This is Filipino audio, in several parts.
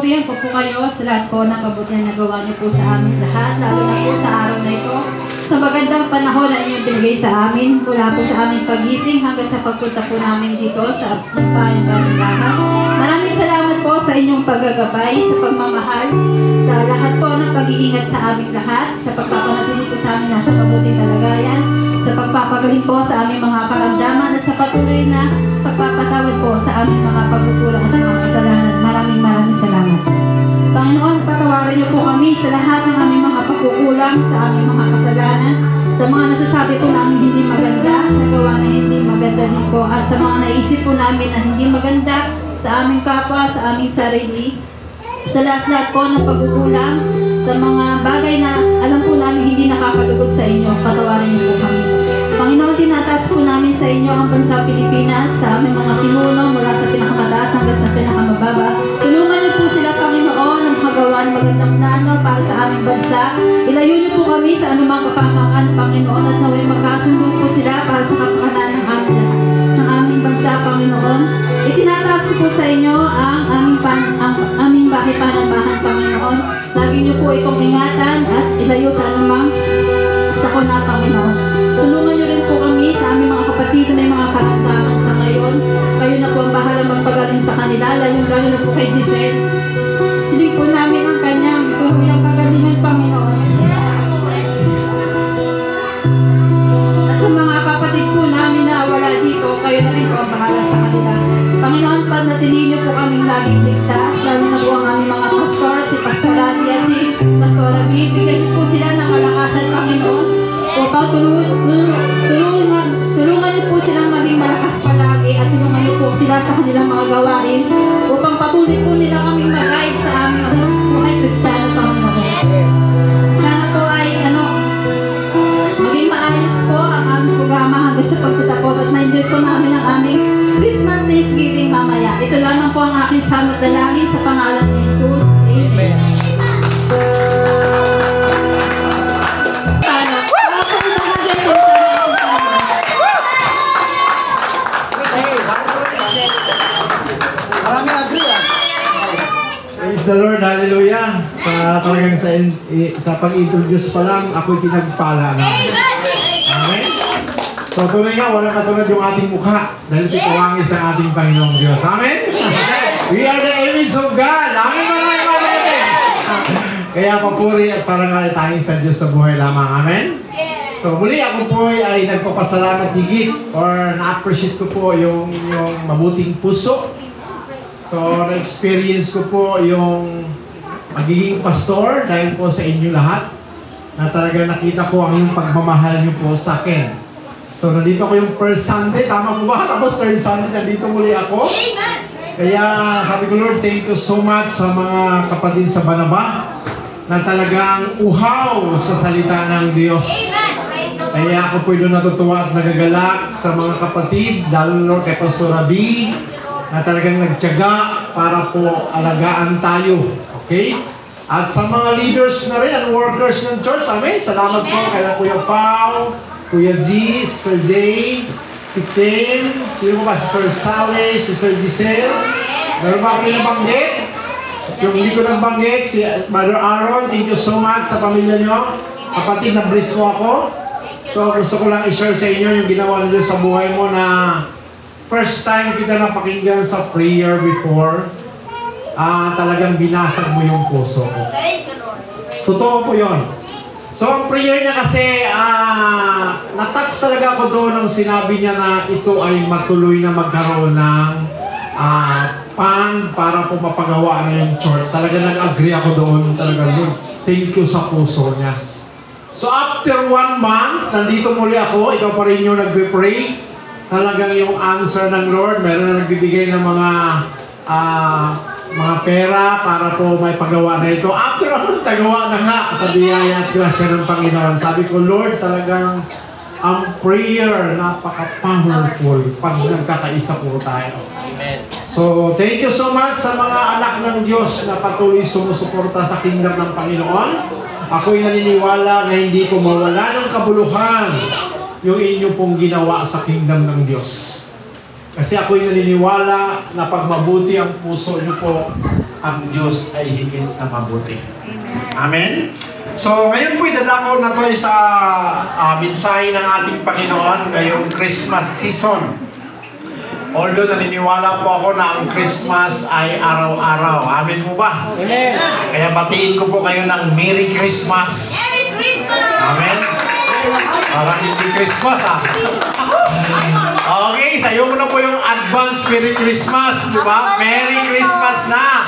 Purihan po kayo sa lahat po ng kabutihan na gawa niyo po sa amin lahat, lalo na po sa araw na ito. Sa magandang panahon na inyong binigay sa amin, mula po sa aming pagising hanggang sa pagpunta po namin dito sa Bayan Bayan. Maraming salamat po sa inyong paggagabay, sa pagmamahal, sa lahat po ng pag-iingat sa aming lahat, sa pagpapanatili po sa amin nasa mabuting kalagayan, sa pagpapagaling po sa aming mga karamdaman at sa patuloy na pagpapatawad po sa aming mga pagkukulang at mga kasalanan. Maraming salamat. Panginoon, patawarin niyo po kami sa lahat ng aming mga pagkukulang, sa aming mga kasalanan, sa mga nasasabi po namin hindi maganda, nagawa na hindi maganda din po, at sa mga naisip po namin na hindi maganda sa aming kapwa, sa aming sarili, sa lahat-lahat po ng pagkukulang, sa mga bagay na alam po namin hindi nakakalugod sa inyo, patawarin niyo po kami. Panginoon, tinataas po namin sa inyo ang bansa Pilipinas, sa aming mga pinuno mula sa pinakamataas hanggang sa pinakamababa. Tulungan niyo po sila, Panginoon, ng magawa ng magandang plano para sa aming bansa. Ilayo niyo po kami sa anumang kapamakan, Panginoon, at naway magkasundo po sila para sa kapakanan ng aming bansa, Panginoon. Itinataas ko po sa inyo ang aming bahay panambahan, Panginoon. Lagi niyo po itong ingatan at ilayo sa anumang sakuna, Panginoon. Tulungan niyo rin po kami sa aming mga kapatid na may mga karamdaman sa ngayon. Kayo na po ang bahala magpagaling sa kanila, lalo na po kay Giselle. Hindi po namin ang kanyang tuluyang kagalingan, Panginoon. At sa mga kapatid po namin na wala dito, kayo na rin po ang bahala sa kanila. Panginoon, panatilihin niyo po kaming laging ligtas, lalo na po ang aming mga pastor, si Pastor Radia, si Pastor Abi. Bigyan niyo po sila ng kalakasan, Panginoon, upang tulungan niyo po silang maging malakas palagi at tulungan niyo po sila sa kanilang mga gawain upang patuloy po nila kaming mag-guide sa aming buhay Kristiyano, Panginoon. Sana po ay maging maayos po ang aming programa hanggang sa pagtatapos at ma-enjoy po namin ang aming Christmas Thanksgiving mamaya. Ito lamang po ang aking samot dalangin sa pangalan ni Jesus. Amen. Praise the Lord, hallelujah. Talagang sa pag-introduce pa lang, ako'y pinagpala na. Amen. So tunay nga, walang katulad yung ating mukha dahil tituwangis ang ating Panginoong Diyos. Amen? We are the image of God. Amen mga natin. Kaya papuri at parangal tayong sa Diyos sa buhay lamang. Amen? So muli ako po ay nagpapasalamat higit or na-appreciate ko po yung mabuting puso. So, na-experience ko po yung magiging pastor dahil po sa inyo lahat na talaga nakita ko ang yung pagmamahal niyo po sa akin. So, nandito ko yung first Sunday. Tama po ba? Tapos third Sunday, nandito muli ako. Kaya sabi ko, Lord, thank you so much sa mga kapatid sa Banaba na talagang uhaw sa salita ng Diyos. Kaya ako po doon natutuwa at nagagalak sa mga kapatid, lalo Lord kay Pastor Abi, na talagang nagtiyaga para po alagaan tayo. Okay? At sa mga leaders na rin and workers ng church, amen. Salamat po kay Kuya Pao, Kuya G, Sir Jay, si Tim, sino ba? Si Sir Sally, si Sir Giselle. Meron ba kami nabanggit? So, yung hindi ko nabanggit, si Mother Aaron, thank you so much sa pamilya nyo. Kapatid, na-bless mo ako. So, gusto ko lang i-share sa inyo yung ginawa nyo sa buhay mo na first time kita napakinggan sa prayer before, talagang binasag mo yung puso ko. Totoo po yun. So, ang prayer niya kasi, natouch talaga ako doon nung sinabi niya na ito ay matuloy na magkaroon ng pan para po mapagawa na yung church. Talaga nag-agree ako doon. Talaga, Lord, thank you sa puso niya. So, after 1 month, nandito muli ako. Ikaw pa rin yung nag-pray. Talagang yung answer ng Lord, meron na nagbibigay ng mga pera para po may pagawa na ito. After all, tagawa na nga sa biyaya at grasya ng Panginoon. Sabi ko, Lord, talagang ang prayer, napaka-powerful pag nagkakaisa po tayo. Amen. So, thank you so much sa mga anak ng Diyos na patuloy sumusuporta sa kingdom ng Panginoon. Ako'y naniniwala na hindi po mawala ng kabuluhan yung inyo pong ginawa sa kingdom ng Diyos. Kasi ako'y naniniwala na pag mabuti ang puso niyo po, ang Diyos ay higit na mabuti. Amen? So, ngayon po idadako na to sa mensahe ng ating Panginoon ngayong Christmas season. Although naniniwala po ako na ang Christmas ay araw-araw. Amen po ba? Amen. Kaya batiin ko po kayo ng Merry Christmas. Merry Christmas! Amen? Parang hindi Christmas Okay, sayo mo na po yung advance Merry Christmas, di ba? Merry Christmas na!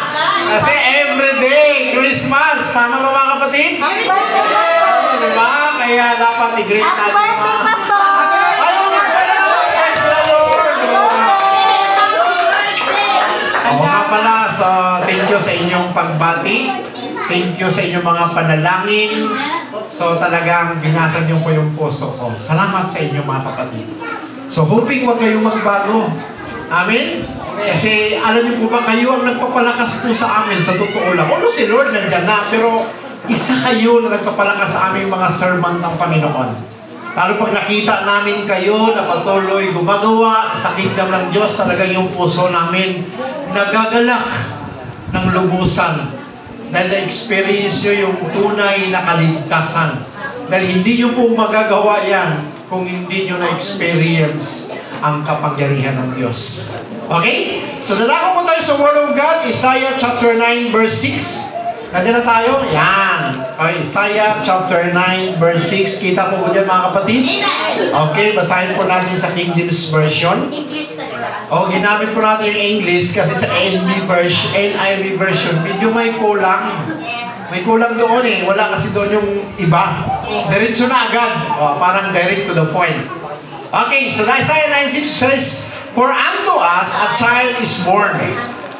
Kasi everyday Christmas! Tama ba mga kapatid? Merry Christmas! Di ba? Kaya dapat i-greet natin mga... Ayaw nga pala! Praise the Lord! Oo nga pala, so thank you sa inyong pagbati. Thank you sa inyong mga panalangin. So talagang binasag niyo po yung puso ko. Salamat sa inyo mga kapatid. So hoping wag kayong magbago. Amen? Kasi alam niyo po ba, kayo ang nagpapalakas po sa amin sa totoo lang. Ano si Lord nandyan na, pero isa kayo na nagpapalakas sa aming mga servant ng Panginoon. Lalo pag nakita namin kayo na patuloy gumagawa sa kingdom ng Diyos, talagang yung puso namin nagagalak ng lubusan. Dahil na-experience nyo yung tunay na kaligtasan. Dahil hindi nyo po magagawa yan kung hindi nyo na-experience ang kapangyarihan ng Diyos. Okay? So, dadako po tayo sa Word of God, Isaiah chapter 9 verse 6. Nandiyan na tayo? Yan. Okay, Isaiah chapter 9 verse 6. Kita po po dyan mga kapatid? Okay, basahin po natin sa King James Version. English talaga. O, ginamit po natin yung English kasi sa NIV version, medyo may kulang. May kulang doon eh. Wala kasi doon yung iba. Diretso na agad. O, parang direct to the point. Okay, so Isaiah 9:6 says, "For unto us a child is born,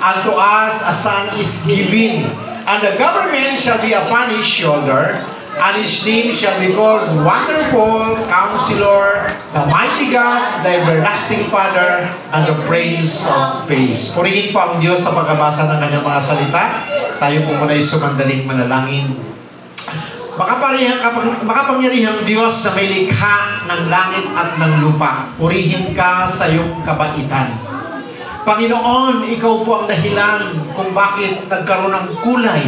unto us a son is given, and the government shall be upon his shoulder, and his name shall be called Wonderful, Counselor, the Mighty God, the Everlasting Father, and the Prince of Peace." Purihin po ang Diyos sa pagkabasa ng kanyang mga salita. Tayo po muna ay sumandaling manalangin. Makapangyarihang Diyos na may likha ng langit at ng lupa, purihin ka sa iyong kabaitan. Panginoon, ikaw po ang dahilan kung bakit nagkaroon ng kulay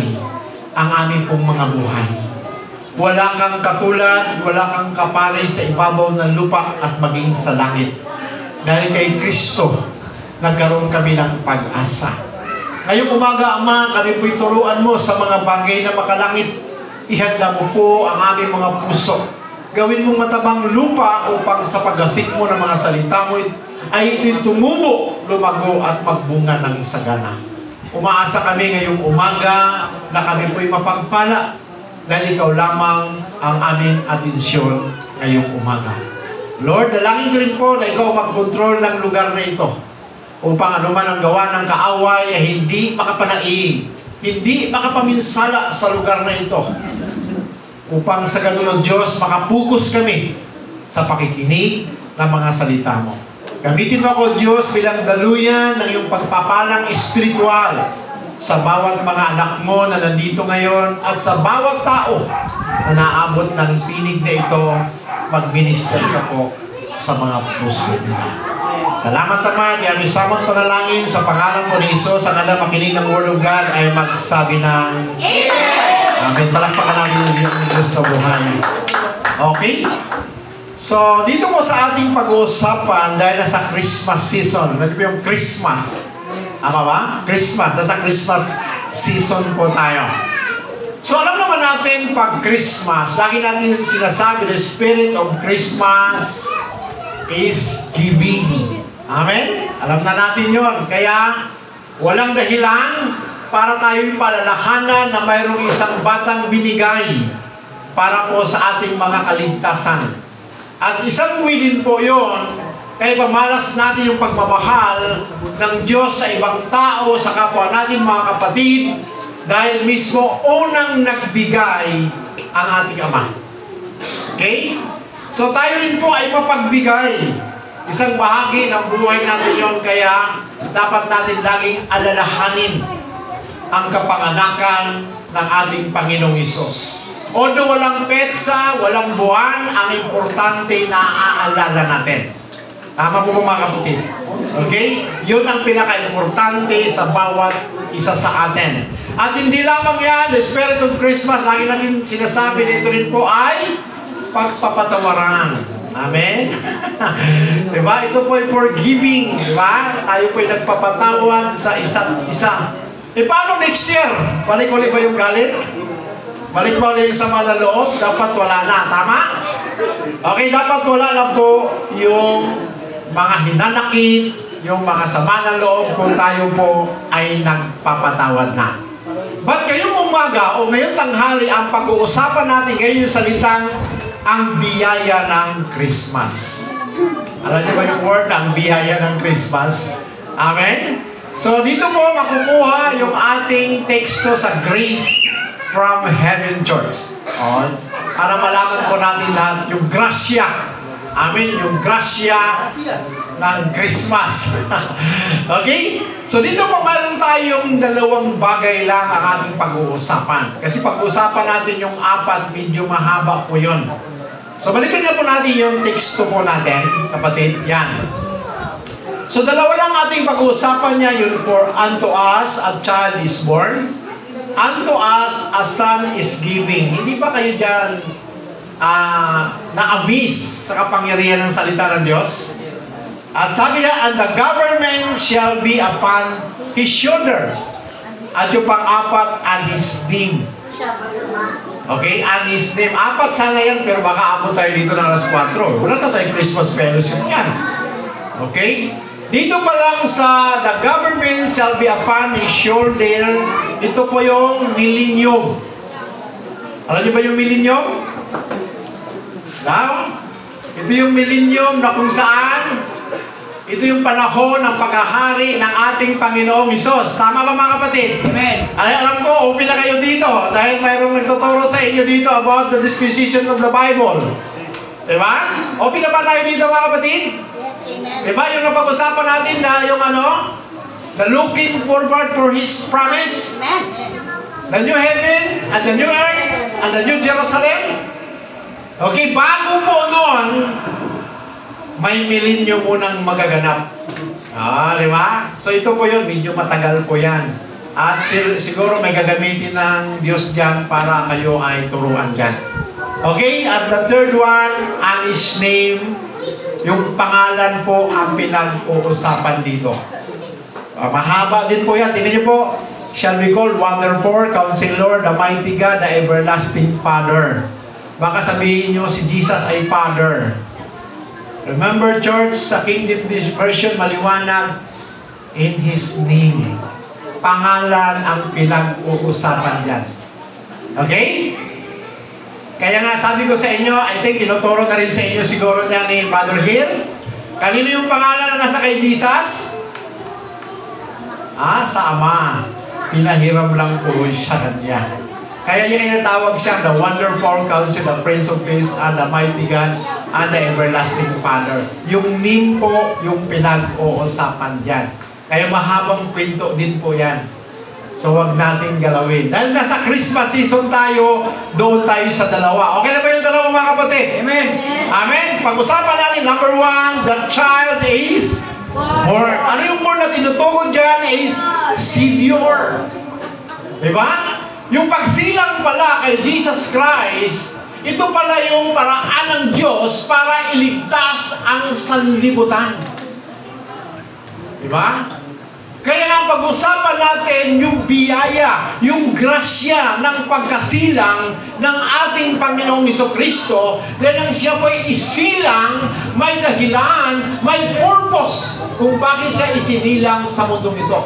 ang aming pong mga buhay. Wala kang katulad, wala kang kapares sa ibabaw ng lupa at maging sa langit. Dahil kay Kristo, nagkaroon kami ng pag-asa. Ngayong umaga, Ama, kami po'y turuan mo sa mga bagay na makalangit. Ihanda mo po ang aming mga puso. Gawin mong matabang lupa upang sa paggasik mo ng mga salita mo ay ito'y tumubo, lumago at magbunga ng sagana. Umaasa kami ngayong umaga na kami po'y mapagpala dahil ikaw lamang ang aming atensyon ngayong umaga. Lord, dalangin ko rin po na ikaw magkontrol ng lugar na ito upang anuman ang gawa ng kaaway ay hindi makapanaig, hindi makapaminsala sa lugar na ito. Upang sa ganun ng Diyos, makapukus kami sa pakikinig ng mga salita mo. Gamitin mo ako, Diyos, bilang daluyan ng iyong pagpapalang espiritual sa bawat mga anak mo na nandito ngayon at sa bawat tao na naabot ng tinig na ito, mag-minister ka po sa mga puso nila. Salamat naman, kaya may samang panalangin sa pangalan po ni Jesus, ang alam makinig ng Word of God ay magsabi ng Amen. Palakpakan natin yung Diyos sa buhay. Okay? So, dito po sa ating pag-uusapan, dahil nasa Christmas season, ano po yung Christmas? Tama ba? Christmas. Nasa Christmas season po tayo. So, alam naman natin, pag Christmas, lagi natin sinasabi, the spirit of Christmas is giving. Amen? Alam na natin yon. Kaya, walang dahilan para tayo'y palalahanan na mayroong isang batang binigay para po sa ating mga kaligtasan. At isang din po yon, kaya pamalas natin yung pagmamahal ng Diyos sa ibang tao, sa kapwa natin mga kapatid, dahil mismo unang nagbigay ang ating Ama. Okay? So tayo rin po ay mapagbigay. Isang bahagi ng buhay natin yon, kaya dapat natin laging alalahanin ang kapanganakan ng ating Panginoong Hesus. Although walang petsa, walang buwan, ang importante na aalala natin. Tama po mga kapatid? Okay? Yun ang pinaka-importante sa bawat isa sa atin. At hindi lamang yan, the Spirit of Christmas, lagi natin sinasabi dito rin po ay pagpapatawaran. Amen? Diba? Ito po ay forgiving. Diba? Tayo po ay nagpapatawad sa isa't isa. Paano next year? Balik ulit ba yung galit? Balik ba ulit yung sama ng loob? Dapat wala na. Tama? Okay, dapat wala na po yung mga hinanakit, yung mga sama ng loob kung tayo po ay nagpapatawad na. But ngayong umaga o ngayong tanghali, ang pag-uusapan natin ngayon yung salitang ang biyaya ng Christmas. Alam niyo ba yung word, ang biyaya ng Christmas? Amen? So dito po makukuha yung ating teksto sa Grace from Heaven Church. Para malaman po natin lahat yung grasya. Amen? Yung grasya ng Christmas. Okay? So dito po mayroon tayong dalawang bagay lang ang ating pag-uusapan. Kasi pag-uusapan natin yung apat, medyo mahaba po yun. So balikan na po natin yung teksto po natin, kapatid. Yan. So dalawa lang ating pag-uusapan niya, yun for unto us a child is born, unto us a son is giving. Hindi ba kayo dyan na-amaze sa kapangyarihan ng salita ng Diyos? At sabi niya, and the government shall be upon his shoulder. At yung pang-apat, and his name. Okay, and his name. Apat sana yan, pero baka abot tayo dito ng alas 4. Wala na tayong Christmas fellowship yan. Okay? Dito pa lang sa the government shall be upon his shoulder, ito po yung millennium. Alam niyo ba yung millennium? Ito yung millennium na kung saan ito yung panahon ng paghahari ng ating Panginoong Hesus. Tama ba mga kapatid? Amen. Alam ko, open na kayo dito dahil mayroong nagtuturo sa inyo dito about the disposition of the Bible. Diba? Open na ba tayo dito mga kapatid? Yes, amen. Diba yung napag-usapan natin na yung the looking forward for His promise? Amen. The new heaven and the new earth and the new Jerusalem? Okay, bago po noon, may millennium munang magaganap. Di ba? So ito po yun, medyo matagal po yan. At siguro may gagamitin ng Diyos dyan para kayo ay turuan dyan. Okay, at the third one, and His name, yung pangalan po ang pinag-uusapan dito. Mahaba din po yan. Tingnan niyo po, shall be called Wonderful, Counselor, the Mighty God, the Everlasting Father. Baka sabihin nyo si Jesus ay Father. Remember, church, sa King James Version, maliwanag, in His name. Pangalan ang pinag-uusapan dyan. Okay? Kaya nga sabi ko sa inyo, I think tinuturo na rin sa inyo siguro niya ni Brother Hill. Kanino yung pangalan na nasa kay Jesus? Sa Ama. Pinahiram lang po siya kanya. Kaya yung inatawag siya, the Wonderful Counselor, the Prince of Peace, and the Mighty God, and the Everlasting Father. Yung name po, yung pinag-uusapan dyan. Kaya mahabang kwento din po yan. So wag natin galawin. Dahil nasa Christmas season tayo, doon tayo sa dalawa. Okay na ba yung dalawa mga kapatid? Amen? Amen? Pag-usapan natin, number one, the child is born. Ano yung born na tinutukoy dyan is Savior. Diba? Yung pagsilang pala kay Jesus Christ, ito pala yung paraan ng Diyos para iligtas ang sanlibutan. Diba? Kaya nga pag-usapan natin yung biyaya, yung grasya ng pagkasilang ng ating Panginoong Jesucristo, dahil nang siya po'y isilang, may dahilan, may purpose kung bakit siya isinilang sa mundong ito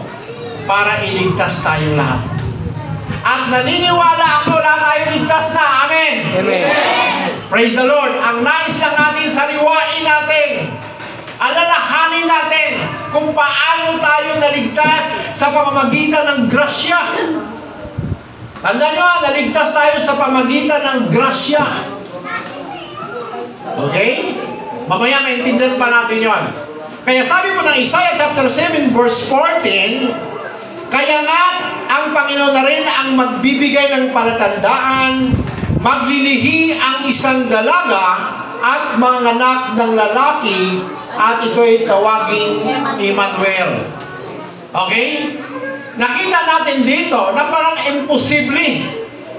para iligtas tayong lahat. At naniniwala ako na tayo ligtas na. Amen? Amen. Praise the Lord. Ang nais lang natin, sariwain natin, alalahanin natin kung paano tayo naligtas sa pamamagitan ng grasya. Tandaan nyo, naligtas tayo sa pamamagitan ng grasya. Okay? Mamaya maintindihan pa natin yon. Kaya sabi po ng Isaiah chapter 7 verse 14, kaya nga, ang Panginoon na rin ang magbibigay ng palatandaan, maglilihi ang isang dalaga at mga anak ng lalaki, at ito'y tawaging Emmanuel. Okay? nakita natin dito na parang imposible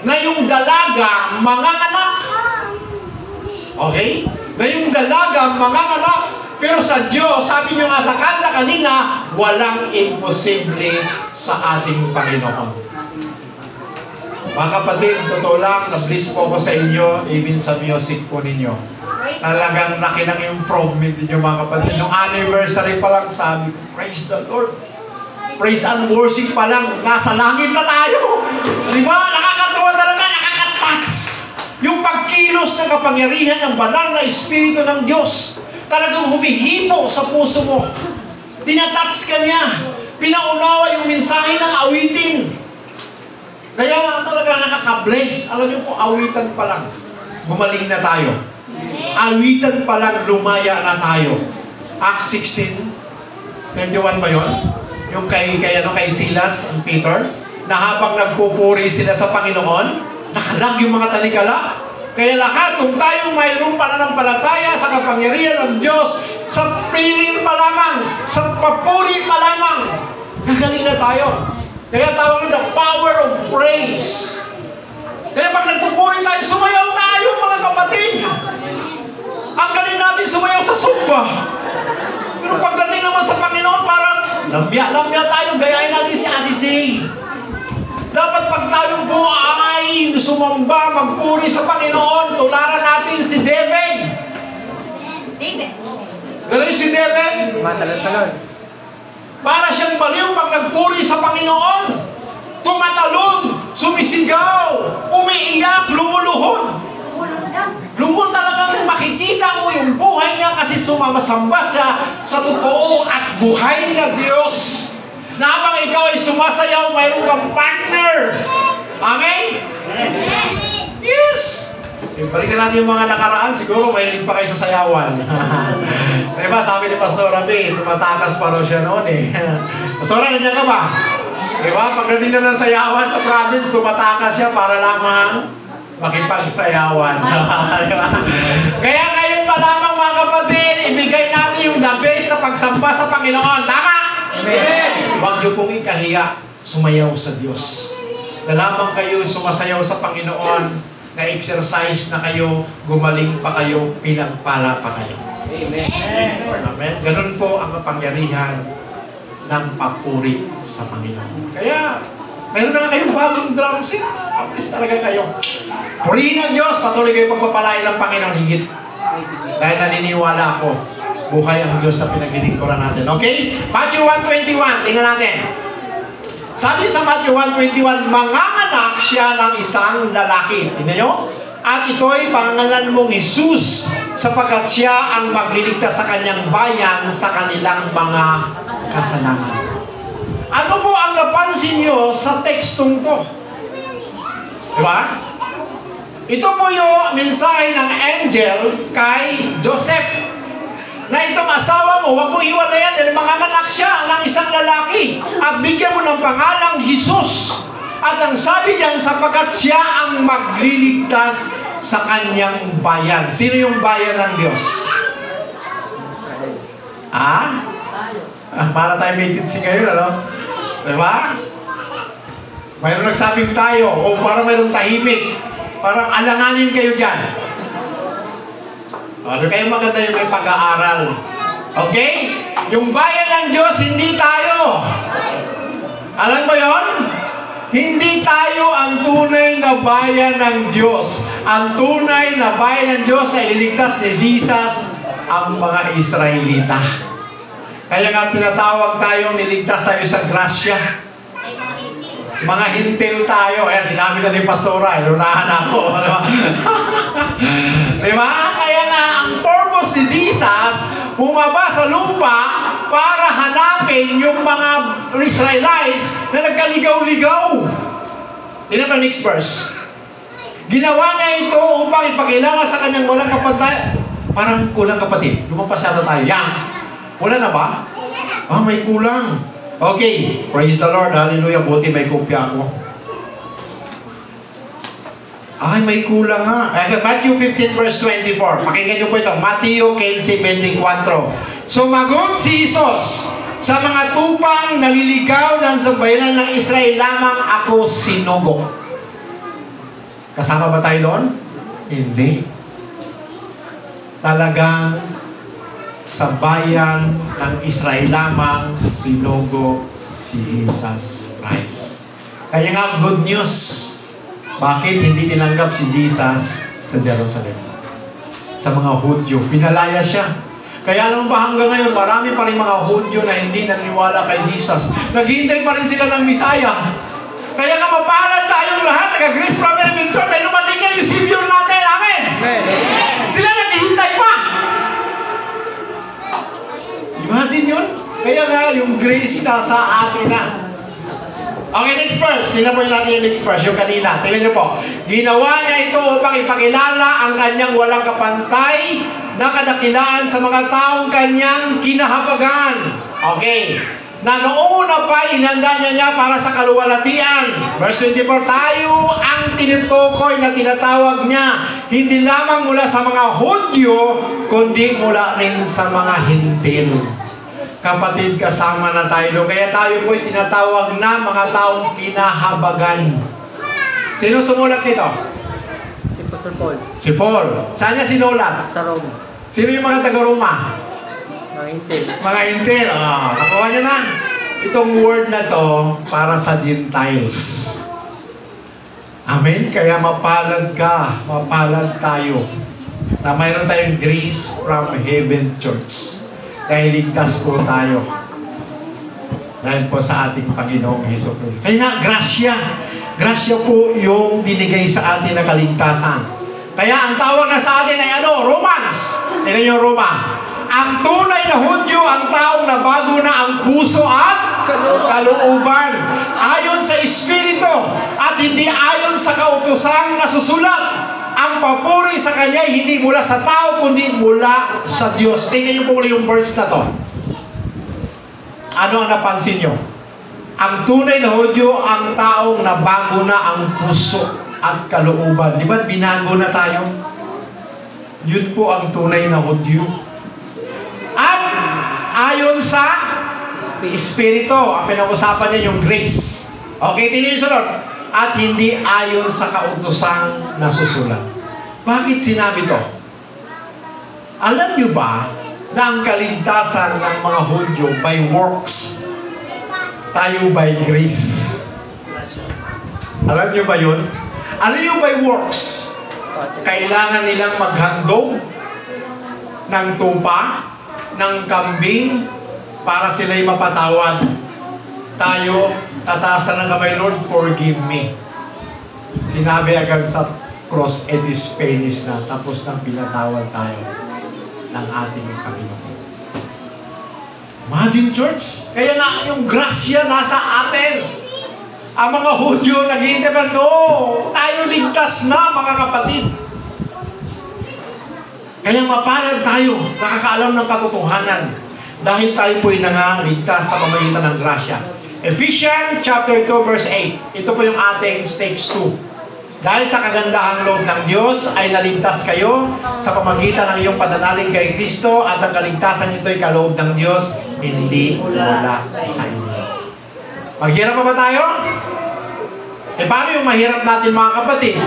na yung dalaga manganganak. Okay? Na yung dalaga manganganak. Pero sa Diyos, sabi nyo nga sa kanta kanina, walang imposible sa ating Panginoon. Mga kapatid, totoo lang, na-bliss po ako sa inyo, even sa music po ninyo. Talagang laki ng improvement ninyo mga kapatid. Nung anniversary pa lang, sabi ko, praise the Lord. Praise and worship pa lang, nasa langit na tayo. Di ba? Nakakatuwa talaga, nakaka-touch. Yung pagkilos ng kapangyarihan ng banal na Espiritu ng Diyos. Talagang humihipo sa puso mo. Tinatouch ka niya. Pinaunawa yung mensahe ng awitin. Kaya talaga nakaka-bless. Alam niyo po, awitan pa lang, gumaling na tayo. Awitan pa lang, lumaya na tayo. Acts 16:31 ba yun? Yung kay Silas and Peter, na habang nagpupuri sila sa Panginoon, nakalag yung mga tanikala. Kaya lahat, kung tayong mayroong pananampalataya sa kapangyarihan ng Diyos, sa piling pa lamang, sa papuri pa lamang, gagaling na tayo. Kaya tawagin the power of praise. Kaya pag nagpupuri tayo, sumayaw tayo mga kapatid. Ang galing natin sumayaw sa sumba. Pero pagdating naman sa Panginoon, parang lamya tayo, gayahin natin si Ate Zay. Dapat pag tayo po ay sumamba, magpuri sa Panginoon, tularan natin si David. Galing si David? Matalon-talon. Para siyang baliw pag nagpuri sa Panginoon. Tumatalon, sumisigaw, umiiyak, lumuluhod. Lumul talagang makikita mo yung buhay niya kasi sumasamba siya sa totoo at buhay na Diyos. Na habang ikaw ay sumasayaw, mayroon kang partner. Amen? Yes! Balikan natin yung mga nakaraan, siguro mahilig pa kayo sa sayawan. Diba, sabi ni Pastor Rabi, tumatakas pa raw siya noon eh. Pastor, nandiyan ka ba? Diba, pagdating na ng sayawan sa province, tumatakas siya para lamang makipagsayawan. Kaya ngayon pa lamang mga kapatid, ibigay natin yung the best na pagsamba sa Panginoon. Tama? Amen. Huwag niyo pong ikahiya, sumayaw sa Diyos. Na lamang kayo sumasayaw sa Panginoon, na-exercise na kayo, gumaling pa kayo, pinagpala pa kayo. Amen. Amen. Ganun po ang kapangyarihan ng papuri sa Panginoon. Kaya, meron na kayong bagong drum set. Please talaga kayo. Purihin ang Diyos, patuloy kayo pagpapalain ng Panginoon higit. Dahil naniniwala ako, buhay ang Diyos na pinaglilingkuran natin. Okay? Matthew 1:21, tingnan natin. Sabi sa Matthew 1:21, manganganak siya ng isang lalaki. Tingnan nyo? At ito'y pangalan mong Jesus, sapagkat siya ang magliligtas sa kanyang bayan sa kanilang mga kasalanan. Ano po ang napansin nyo sa tekstong to? Diba? Ito po yung mensahe ng angel kay Joseph. Na itong asawa mo, huwag mo iwalayan dahil manganganak siya ng isang lalaki. At bigyan mo ng pangalang Jesus. At ang sabi diyan, sapagkat siya ang magliligtas sa kanyang bayan. Sino yung bayan ng Diyos? Para tayo may kitsi ngayon, ano? Diba? Mayroon nagsabing tayo, o parang mayroong tahimik. Parang alanganin kayo dyan. Ano kayo maganda yung may pag-aaral? Okay? Yung bayan ng Diyos, hindi tayo. Alam mo yon? Hindi tayo ang tunay na bayan ng Diyos. Ang tunay na bayan ng Diyos na ililigtas ni Jesus ang mga Israelita. Kaya nga tinatawag tayo, niligtas tayo sa grasya. Mga hintil tayo. Kaya sinabi na ni Pastora, lunahan ako. Diba? Kaya nga, ang purpose ni Jesus, bumaba sa lupa para hanapin yung mga Israelites na nagkaligaw-ligaw. Tingnan pa next verse. Ginawa niya ito upang ipakilala sa kanyang walang kapatid. Parang kulang kapatid. Lumampas yata tayo. Yan. Wala na ba? May kulang. Okay. Praise the Lord. Hallelujah. Buti may kopya ako. May kulang nga. Matthew 15 verse 24. Pakinggan niyo po ito. Matthew 15:24. Sumagot si Jesus, Sa mga tupang naliligaw ng sambayanan ng Israel lamang ako sinugo. Kasama ba tayo doon? Hindi. Talagang sa bayan ng Israel lamang sinugo si Jesus Christ. Kaya nga, good news. Bakit hindi tinanggap si Jesus sa Jerusalem? Sa mga Hudyo. Pinalaya siya. Kaya alam ba hanggang ngayon, marami pa rin mga Hudyo na hindi naniniwala kay Jesus. Naghihintay pa rin sila ng Misaya. Kaya nga mapalad tayong lahat, taga-Grace from Heaven Church, dahil lumating na yung Savior natin. Amen! Sila naghihintay pa. Imagine yun? Kaya nga, yung grace na sa atin na. Okay, next verse. Tingnan po natin yung next verse, yung kanina. Tingnan nyo po. Ginawa niya ito upang ipakilala ang kanyang walang kapantay na kadakilaan sa mga taong kanyang kinahabagan. Okay. Na noong una pa, inanda niya para sa kaluwalhatian. Verse 24, tayo ang tinutukoy na tinatawag niya, hindi lamang mula sa mga Hudyo, kundi mula rin sa mga Hintil. Kapatid, kasama na tayo. Kaya tayo po'y tinatawag na mga taong kinahabagan. Sino sumulat nito? Si Pastor Paul. Si Paul. Saan niya sinulat? Sa Rome. Sino yung mga taga-Roma? Mga Intel. Mga Intel. Nakuha niyo na. Itong word na to para sa Gentiles. Amen? Kaya mapalad ka. Mapalad tayo. Na mayroon tayong Grace from Heaven Church. Dahil ligtas po tayo. Dahil po sa ating Panginoong Hesus Kristo. Kaya nga, grasya. Grasya po yung binigay sa atin na kaligtasan. Kaya ang tawag na sa atin ay ano? Romans. Tignan yung Roma. Ang tunay na Hudyo, ang taong nabago na ang puso at kalooban. Ayon sa Espiritu at hindi ayon sa kautosang nasusulat. Ang papuri sa Kanya hindi mula sa tao, kundi mula sa Diyos. Tingnan niyo po yung verse na to. Ano ang napansin niyo? Ang tunay na Hudyo, ang taong nabago na ang puso at kalooban. Di ba binago na tayo? Yun po ang tunay na Hudyo. At ayon sa Espiritu, ang pinag-usapan niya yung grace. Okay, tingnan niyo sunod. At hindi ayon sa kautosang nasusulat. Bakit sinabi to? Alam niyo ba na ang kaligtasan ng mga Hudyo by works, tayo by grace? Alam niyo ba yun? Alam niyo by works? Kailangan nilang maghandog ng tupa, ng kambing, para sila'y mapatawad. Tayo, tataasan ng kamay, Lord, forgive me. Sinabi agad sa cross, it is finished na. Tapos nang pinatawad tayo ng ating Panginoon. Imagine, church. Kaya nga, yung grasya nasa atin. Ang mga Hudyo naghihintay pa, no, tayo ligtas na, mga kapatid. Kaya mapalad tayo, nakakaalam ng katotohanan. Dahil tayo po'y nangaligtas sa pamamagitan ng grasya. Ephesians chapter 2 verse 8. Ito po yung ating stage 2. Dahil sa kagandahang loob ng Diyos ay naligtas kayo sa pamamagitan ng iyong pananalig kay Kristo at ang kaligtasan nito ay kaloob ng Diyos, hindi mula sa inyo. Maghirap pa ba tayo? Paano yung mahirap natin, mga kapatid?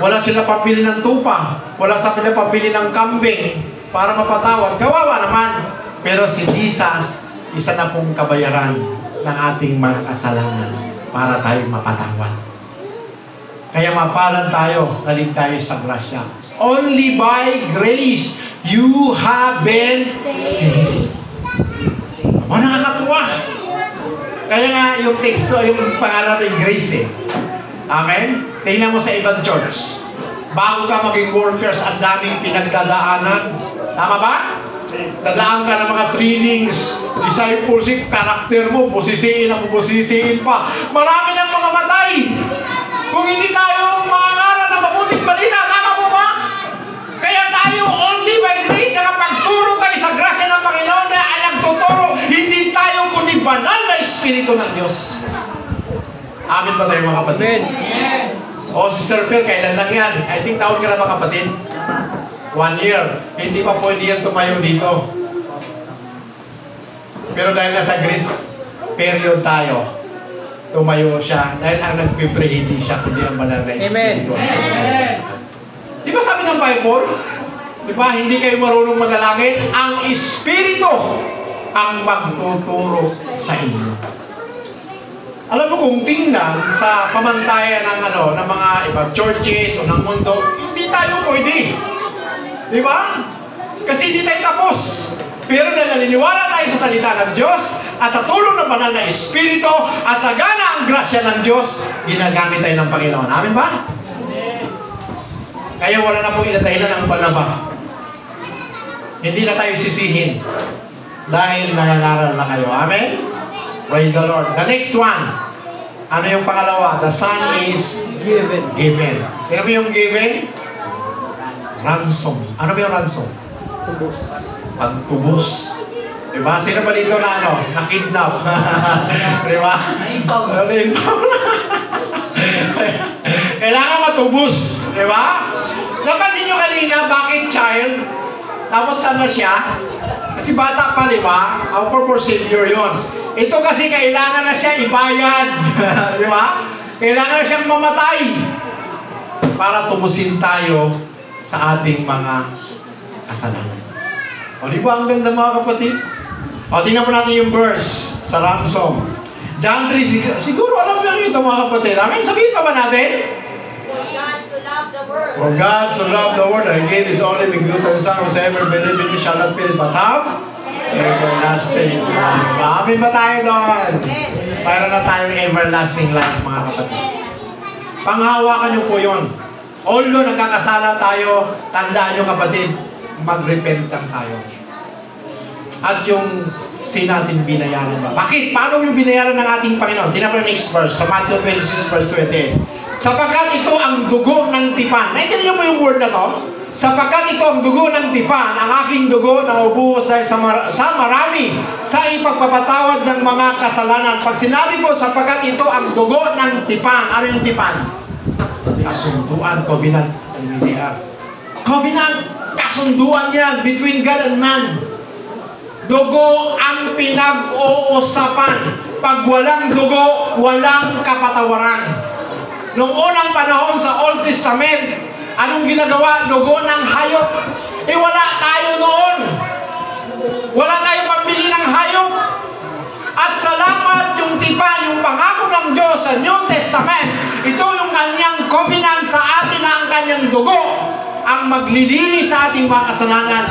Wala sila pambili ng tupa, wala sila pambili ng kambing para mapatawad. Kawawa naman. Pero si Jesus, isa na pong kabayaran ng ating mga kasalanan para tayo mapatawad. Kaya mapalad tayo, nalig tayo sa grasya. Only by grace you have been saved. Nakakatuwa. Kaya nga yung teksto, yung pangalan natin, grace eh. Amen? Tingnan mo sa ibang church. Bago ka maging workers, ang daming pinagdadaanan. Tama ba? Dadaan ka ng mga trainings, discipleship, karakter mo, busisiin ang busisiin pa. Marami ng mga matay. Kung hindi tayo mangaral ng mabuting balita, tama po ba? Kaya tayo only by grace, nakapagturo tayo sa grasya ng Panginoon na ang nagtuturo, hindi tayo kundi banal na Espiritu ng Diyos. Amin ba tayo, mga kapatid? Amen. O, Sister Phil, kailan lang yan? I think taon ka na, mga kapatid? 1 year. Hindi pa pwede yan tumayo dito. Pero dahil nasa Greece period tayo, tumayo siya. Dahil ang nagpipray hindi siya, kundi ang banal na Espiritu. Di ba sabi ng Bible? Di ba, hindi kayo marunong manalangin? Ang Espiritu ang magtuturo sa inyo. Alam mo kung tingnan sa pamantayan ng mga ibang churches o ng mundo, hindi tayo pwede. Di ba? Kasi hindi tayo tapos. Pero dahil naniniwala tayo sa salita ng Diyos at sa tulong ng banal na Espiritu at sa gana ang grasya ng Diyos, ginagamit tayo ng Panginoon. Amen ba? Kaya wala na pong inadahilan ang panaba. Hindi na tayo sisihin dahil nangangaral na kayo. Amen? Praise the Lord. The next one. Ano yung pangalawa? The Son is Given. given. Sino ba yung given? Ransom. Ano ba yung ransom? Tubos. Pagtubos. Diba? Sino ba dito na na-kidnap? Diba? Naimpaw. Kailangan matubos. Diba? Napansin nyo kanina, bakit child? Tapos saan na siya? Kasi bata pa, diba? Our for Savior yun. Ito kasi kailangan na siya ibayad. Diba? Kailangan na siyang mamatay para tubusin tayo sa ating mga kasalanan. O, di ba ang ganda mga kapatid? O, tingnan po natin yung verse sa ransom. John 3, siguro alam nyo ito mga kapatid. Amen? Sabihin pa ba natin? For God so loved the world. For God so loved the world, and gave His only begotten Son, whosoever believe in Him shall not perish but have everlasting life. Amen ba tayo doon? Mayroon na tayong everlasting life mga kapatid. Panghawakan nyo po yun. Although nagkakasala tayo, tandaan nyo kapatid, mag-repent lang tayo. At yung sin natin binayaran ba? Bakit? Paano yung binayaran ng ating Panginoon? Tingnan mo yung next verse, sa Matthew 26 verse 28. Sapagkat ito ang dugo ng tipan. Naintindihan mo yung word na to? Sapagkat ito ang dugo ng tipan, ang aking dugo na ubuhos dahil sa marami, sa ipagpapatawad ng mga kasalanan. Pag sinabi ko, sapagkat ito ang dugo ng tipan, ano yung tipan? Kasunduan, covenant. Covenant, kasunduan yan between God and man. Dugo ang pinag-uusapan. Pag walang dugo, walang kapatawaran. Noong unang panahon sa Old Testament, anong ginagawa? Dugo ng hayop. Wala tayo noon. Wala tayong pambili ng hayop. At salamat yung tipan, yung pangako ng Diyos sa New Testament, ito yung kanyang covenant sa atin na ang kanyang dugo ang maglilinis sa ating mga kasalanan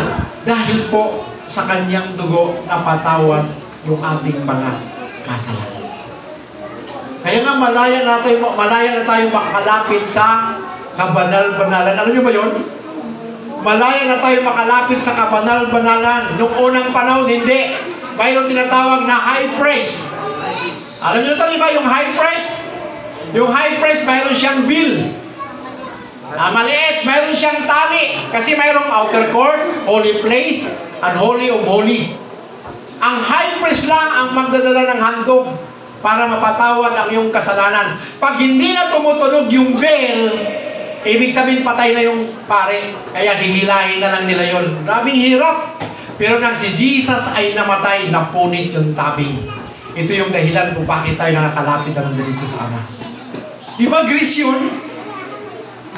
dahil po sa kanyang dugo napatawad yung ating mga kasalanan. Kaya nga malaya na tayo makalapit sa kabanal-banalan. Alam niyo ba yun? Malaya na tayo makalapit sa kabanal-banalan. Noong unang panahon, hindi. Mayroon tinatawag na high priest. Alam niyo na ito, di ba? Yung high priest? Yung high priest, mayroon siyang bill. Maliit, mayroon siyang tali. Kasi mayroong outer court, holy place, and holy of holy. Ang high priest lang ang magdadala ng handog para mapatawad ang iyong kasalanan. Pag hindi na tumutunog yung bell, ibig sabihin patay na yung pare. Kaya hihilahin na lang nila yun. Grabing hirap. Pero nang si Jesus ay namatay, napunit yung tabing. Ito yung dahilan kung bakit tayo nakakalapit na nandito sa Ama. Di ba grace yun?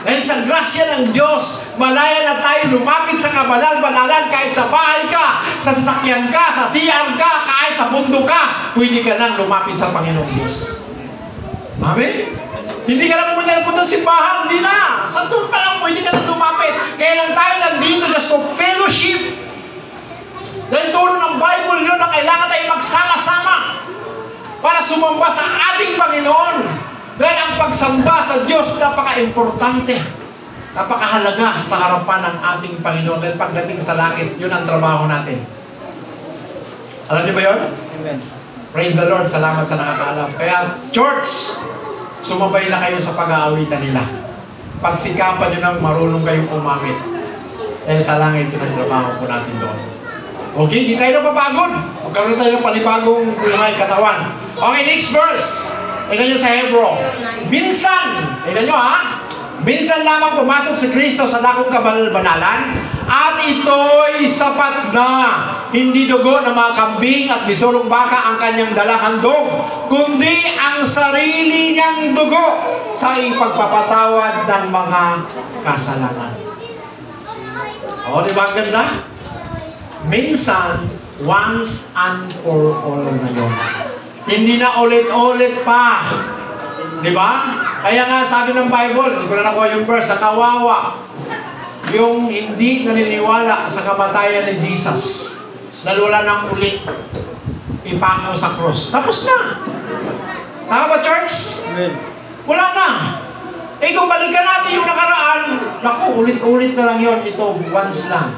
Dahil sa grasya ng Diyos, malaya na tayo lumapit sa kabanal-banalan kahit sa bahay ka, sa sasakyan ka, sa CR ka, kahit sa mundo ka, pwede ka nang lumapit sa Panginoong Diyos. Amen? Hindi ka na pumunta sa simbahan, hindi na. Sa doon pa lang pwede ka nang lumapit. Kaya lang tayo nandito just to fellowship. Dahil turo ng Bible yun na kailangan tayo magsama-sama para sumamba sa ating Panginoon. Dahil ang pagsamba sa Diyos napaka-importante, napakahalaga sa harapan ng ating Panginoon. Dahil pagdating sa langit, yun ang trabaho natin. Alam niyo ba yun? Amen. Praise the Lord. Salamat sa nakakaalam. Kaya, church, sumabay na kayo sa pag-aawitan nila. Pagsikapan nyo nang marunong kayong umawit. Dahil sa langit, yun ang trabaho po natin doon. Okay, di tayo napapagod. Magkaroon tayo ng panibagong buhay katawan. Okay, next verse. Tignan nyo sa Hebrew. Minsan, tignan nyo ha, minsan lamang pumasok si Kristo sa dakong kabanal-banalan at ito'y sapat na Hindi dugo ng mga kambing at bisurong baka ang kanyang dalang handog, kundi ang sarili niyang dugo sa ipagpapatawad ng mga kasalanan. O, di ba ang ganda? Minsan, once and for all na yun. Hindi na ulit-ulit pa. Di ba? Kaya nga sabi ng Bible, hindi ko na nakuha yung verse, sa kawawa, yung hindi naniniwala sa kamatayan ni Jesus, dahil wala nang uli ipakaw sa cross. Tapos na. Tama ba, church? Amen. Wala na. Eh kung balikan natin yung nakaraan, naku, ulit-ulit na lang yun. Ito, once lang.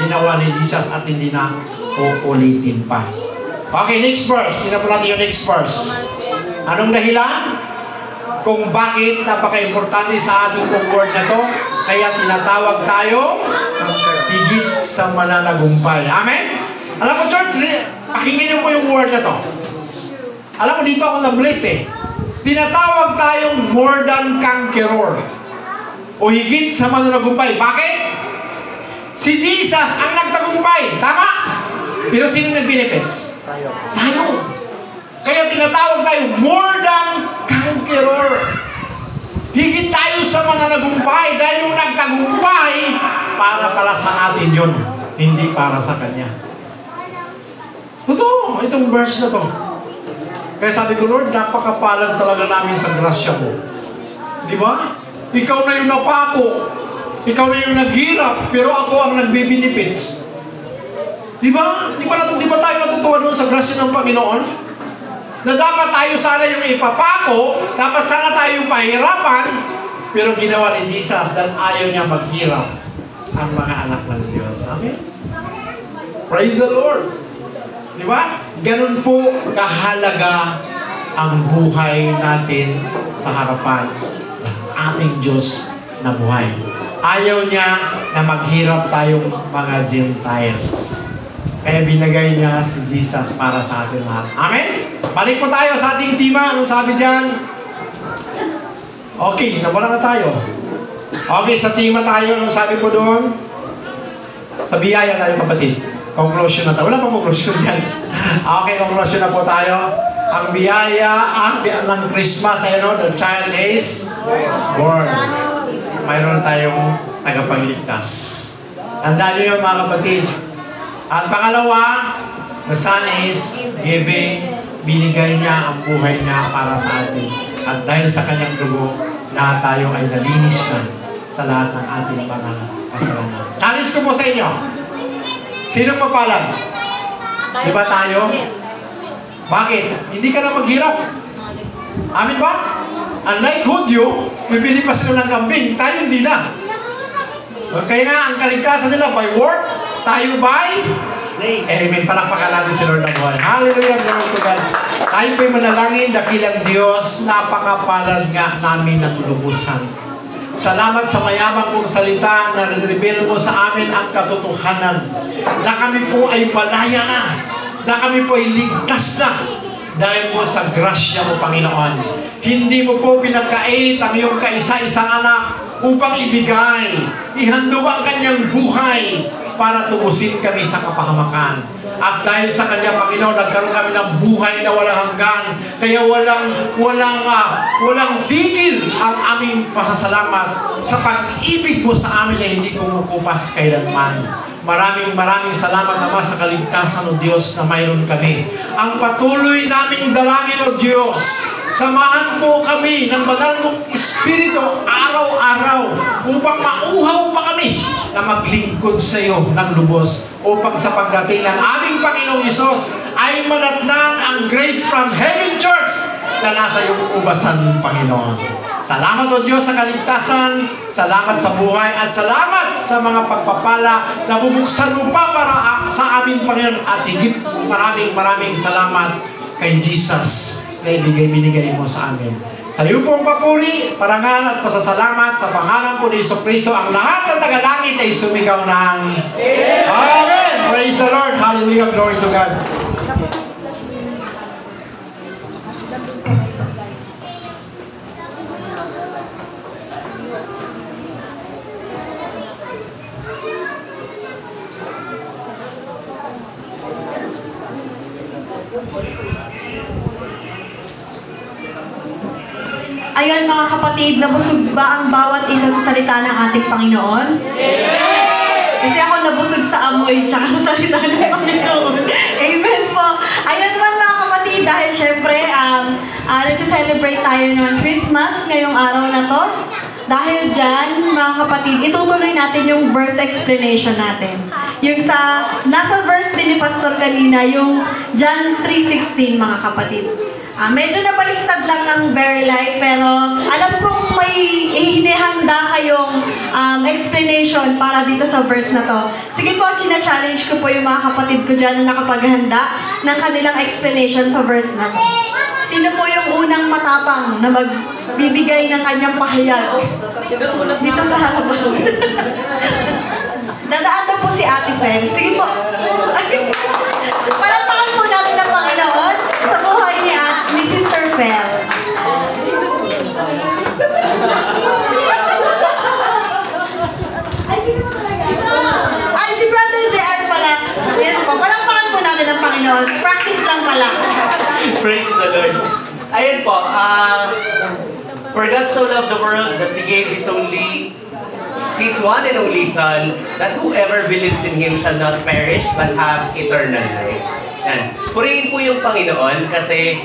Ginawa ni Jesus at hindi na uulitin pa. Okay, next verse. Tingnan po natin yung next verse. Anong dahilan? Kung bakit napaka-importante sa ating itong word na to, kaya tinatawag tayo higit sa mananagumpay. Amen? Alam mo, church, pakinggan niyo po yung word na to. Alam mo, dito ako na-bless eh. Tinatawag tayong more than conqueror o higit sa mananagumpay. Bakit? Si Jesus ang nagtagumpay. Tama? Pero sino nag-benefits? Tayo. Kaya tinatawag tayo more than conqueror. Higit tayo sa mananagumpay dahil yung nagtagumpay para pala sa atin yun, hindi para sa Kanya. Totoo, itong verse na to. Kaya sabi ko, Lord, napakapalag talaga namin sa grasya mo. Di ba? Ikaw na yung napako. Ikaw na yung naghirap, pero ako ang nagbe-benefits. Di ba? Di ba tayo natutuwa doon sa grasya ng Panginoon? Na dapat tayo sana yung ipapako, dapat sana tayo yung pahirapan, pero ginawa ni Jesus dahil ayaw niya maghirap ang mga anak ng Diyos. Amen? Praise the Lord! Di ba? Ganun po kahalaga ang buhay natin sa harapan ng ating Diyos na buhay. Ayaw niya na maghirap tayong mga Gentiles. Kaya binagay niya si Jesus para sa atin lahat. Amen? Balik po tayo sa ating tema. Anong sabi dyan? Okay, nawala na tayo. Okay, sa tema tayo. Anong sabi po doon? Sa biyaya tayo, kapatid. Conclusion na tayo. Wala pang conclusion dyan. Okay, conclusion na po tayo. Ang biyaya ng Christmas, the child is born. Mayroon tayong tagapagligtas. Tandaan nyo yun, mga kapatid. At pangalawa, the Son is giving, binigay niya ang buhay niya para sa atin. At dahil sa kanyang dugo, lahat tayo ay nalinis na sa lahat ng ating mga kasalanan. Challenge ko po sa inyo. Sinong mapalad? Di ba tayo? Bakit? Hindi ka na maghirap. Amin ba? Unlike Hudyo, bibili pa sila ng kambing. Tayo hindi na. Kaya nga, ang kaligtasan nila by work, tayo by grace. Amen. Palakpakan natin si Lord ng buhay. Hallelujah. Glory to God. Tayo po'y manalangin, dakilang Diyos, napakapalad nga namin ng lubusan. Salamat sa mayamang mong salita na reveal mo sa amin ang katotohanan. Na kami po ay malaya na kami po ay ligtas na dahil po sa grasya mo, Panginoon. Hindi mo po pinagkait ang iyong kaisa-isang anak upang ibigay, ihandog ang kanyang buhay para tubusin kami sa kapahamakan. At dahil sa kanya, Panginoon, nagkaroon kami ng buhay na walang hanggan. Kaya walang tigil ang aming pasasalamat sa pag-ibig mo sa amin na hindi kumukupas kailanman. Maraming salamat, Ama, sa kaligtasan, O Diyos, na mayroon kami. Ang patuloy naming dalangin, O Diyos, samahan mo kami ng banal mong Espiritu araw-araw upang mauhaw pa kami na maglingkod sa iyo ng lubos upang sa pagdating ng aming Panginoong Hesus ay manatnan ang Grace from Heaven Church na nasa iyong ubasan, Panginoon. Salamat, O Diyos, sa kaligtasan, salamat sa buhay, at salamat sa mga pagpapala na bubuksan mo pa para sa aming Panginoon, at higit maraming salamat kay Jesus na binigay mo sa amin. Sa iyo pong papuri, parangal at pasasalamat sa pangalan po ni Jesucristo, ang lahat ng tagalangit ay sumigaw ng Amen! Praise the Lord! Hallelujah! Glory to God! Ayun mga kapatid, nabusog ba ang bawat isa sa salita ng ating Panginoon? Kasi ako nabusog sa amoy tsaka sa salita ng Panginoon. Amen po. Ayun naman mga kapatid, dahil syempre, nag-celebrate tayo ng Christmas ngayong araw na to. Dahil dyan, mga kapatid, itutuloy natin yung verse explanation natin. Yung nasa verse din ni Pastor kanina, yung John 3:16, mga kapatid. Medyo napaliktad lang ng very light, pero alam kong may hinihanda kayong explanation para dito sa verse na to. Sige po, china-challenge ko po yung mga kapatid ko dyan na nakapaghanda ng kanilang explanation sa verse na to. Sino po yung unang matapang na magbibigay ng kanyang pahayag dito sa harapan? Dadaan daw po si Ate Fel. Sige po. Palakpakan po natin ng Panginoon sa buhay ni Sister Fel. Ay, si Brother JR pala. Yan po. Palakpakan po natin ng Panginoon. Practice lang pala. Praise the Lord. Ayun po, for God so loved the world that He gave His one and only Son, that whoever believes in Him shall not perish but have eternal life. Yan. Purihin po yung Panginoon kasi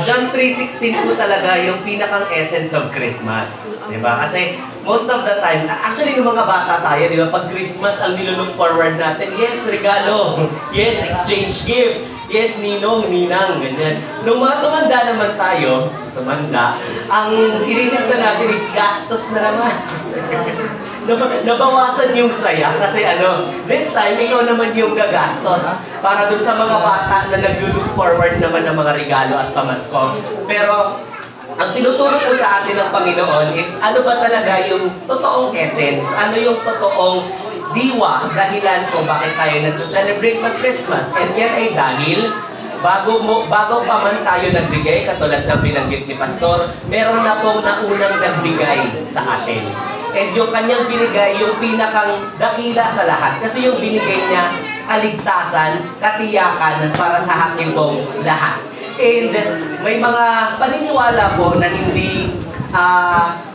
John 3:16 po talaga yung pinakang essence of Christmas. Diba? Kasi most of the time, actually yung mga bata tayo, diba? Pag Christmas, ang nilook forward natin, yes, regalo, yes, exchange gift, yes, ninong, ninang, ganyan. Nung mga tumanda naman tayo, ang inisip na natin is gastos na naman. Nabawasan yung saya kasi this time ikaw naman yung gagastos para dun sa mga bata na nag-look forward naman ng mga regalo at pamasko. Pero ang tinuturo ko sa atin ng Panginoon is ano ba talaga yung totoong essence, ano yung totoong diwa, dahilan kung bakit tayo nagsa-celebrate ng Christmas. And yan ay dahil bago pa man tayo nagbigay, katulad ng binanggit ni Pastor, meron na pong naunang nagbigay sa atin. And yung kanyang binigay, yung pinakang dakila sa lahat. Kasi yung binigay niya, kaligtasan, katiyakan para sa akin pong lahat. And may mga paniniwala po na hindi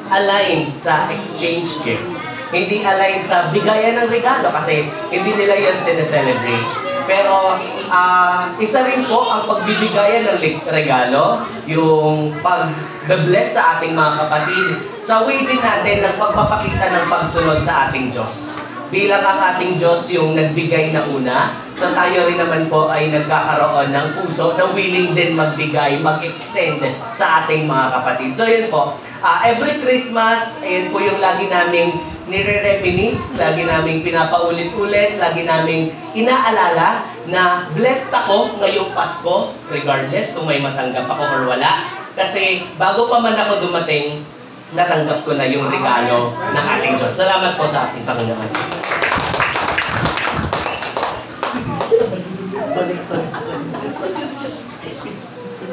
aligned sa exchange gift. Hindi aligned sa bigayan ng regalo kasi hindi nila yun sineselebrate. Pero isa rin po ang pagbibigayan ng regalo, yung pag-bless sa ating mga kapatid, sa way din natin ng pagpapakita ng pagsunod sa ating Diyos. Bilang ang ating Diyos yung nagbigay na una, so tayo rin naman po ay nagkakaroon ng puso na willing din magbigay, mag-extend sa ating mga kapatid. So yun po, every Christmas, ayun po yung lagi naming nire-reminisce, lagi naming pinapaulit-ulit, lagi naming inaalala na blessed ako ngayong Pasko, regardless kung may matanggap ako or wala. Kasi bago pa man ako dumating, natanggap ko na yung regalo ng ating Diyos. Salamat po sa ating Panginoon.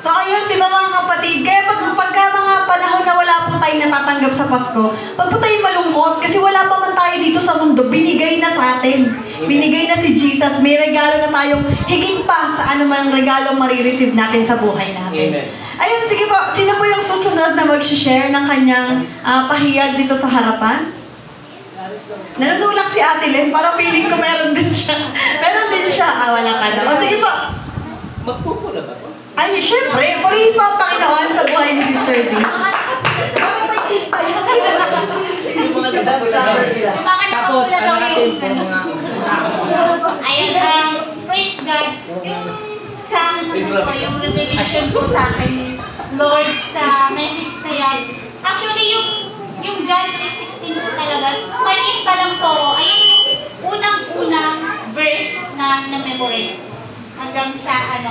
So ayun, di ba mga kapatid, kaya pagka mga panahon na wala po tayong natatanggap sa Pasko, wag po tayong malungkot kasi wala pa man tayo dito sa mundo, binigay na sa atin. Binigay na si Jesus, may regalo na tayong higit pa sa anumang regalong marireceive natin sa buhay natin. Amen. Ayun, sige po, sino po yung susunod na mag-share ng kanyang pahiyag dito sa harapan? Nanunulak si Ate Len, parang feeling ko meron din siya. Meron din siya. Wala ka na. O sige po. Magpupula ba po? Ay, syempre, purihin po ang Panginoon sa buhay ni Sister Z. Parang may tip pa yun. Yung mga nagpupula sila. Tapos, ano natin po mga... Ayun, praise God. Yung sa ano po, yung revelation po sa akin ni Lord sa message na yan. Actually, yung John 3:16 po talaga, maliit pa lang po, ayun yung unang-unang verse na na-memorize hanggang sa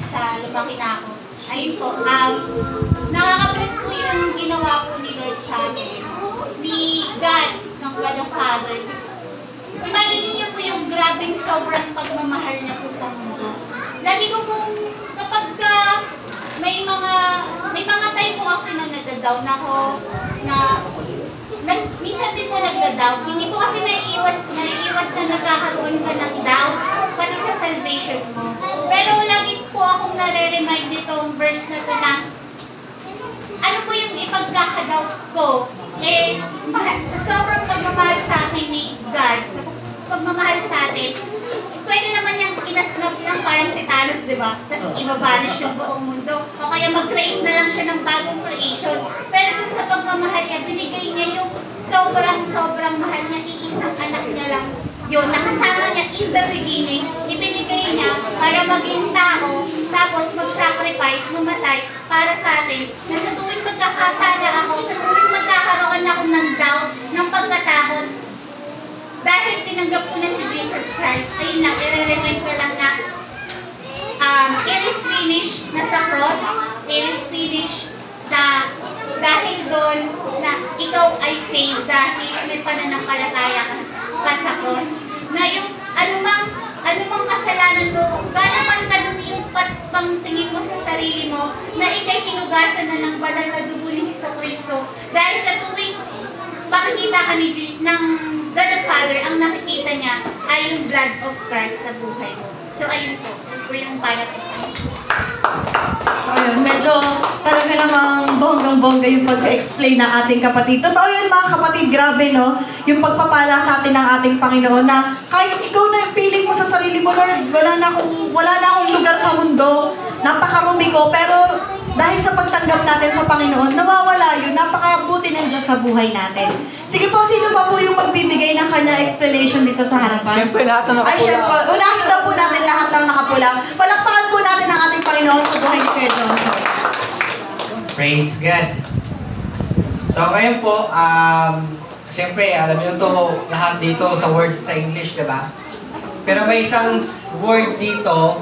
sa lumaki na ako. Ayun po, nakaka-bless po yung ginawa po ni Lord sa amin, ni God, ng God the Father. Imagine niyo po yung grabing sobrang pagmamahal niya po sa mundo. Lagi ko pong kapag may mga time po kasi na nagda-down ako, minsan din po nagda-down. Hindi po kasi naiiwas na nagkakaroon ka ng doubt pati sa salvation mo. Pero lagi po akong nare-remind nitong verse na to na ano po yung ipagkakadoubt ko, sa sobrang pagmamahal sa akin ni God, sa pagmamahal sa atin, pwede naman niyang inasnap lang parang si Thanos, di ba? Tapos ibabanish yung buong mundo. O kaya mag-create na lang siya ng bagong creation. Pero dun sa pagmamahal niya, binigay niya yung sobrang mahal na iisang anak niya lang. Yun, nakasama niya in the beginning, ibinigay niya para maging tao, tapos mag-sacrifice, mamatay para sa atin, na sa tuwing magkakasala ako, sa tuwing magkakaroon ako ng doubt, ng pagkatakot, dahil tinanggap ko na si Jesus Christ, ayun lang, i-remind ko lang na it is finished na sa cross, it is finished na dahil doon na ikaw ay saved dahil may pananampalataya ka sa cross, na yung anumang kasalanan mo, gano'n man kadumi yung pang tingin mo sa sarili mo, na ikay hinugasan na ng banal na dugo ni Jesucristo, dahil sa tuwing makikita ka ng God the Father, ang nakikita niya ay yung blood of Christ sa buhay mo. So ayun po yung para po sa akin. So ayun, medyo talaga namang bonggang-bongga yung pag-explain ng ating kapatid. Totoo yun mga kapatid, grabe no? Yung pagpapala sa atin ng ating Panginoon na kahit ikaw na yung feeling mo sa sarili mo, Lord, wala na akong lugar sa mundo, napakarumi ko, pero dahil sa pagtanggap natin sa Panginoon, nawawala yun, napakabuti ng Diyos sa buhay natin. Sige po, sino pa po yung magbibigay ng kanya explanation dito sa harapan? Siyempre, lahat ng nakapula. Ay, siyempre, unahin daw po natin lahat ng nakapula. Palakpakan po natin ang ating Panginoon sa buhay ni Kuya Johnson. Praise God. So ngayon po, siyempre, alam niyo to lahat dito sa words sa English, di ba? Pero may isang word dito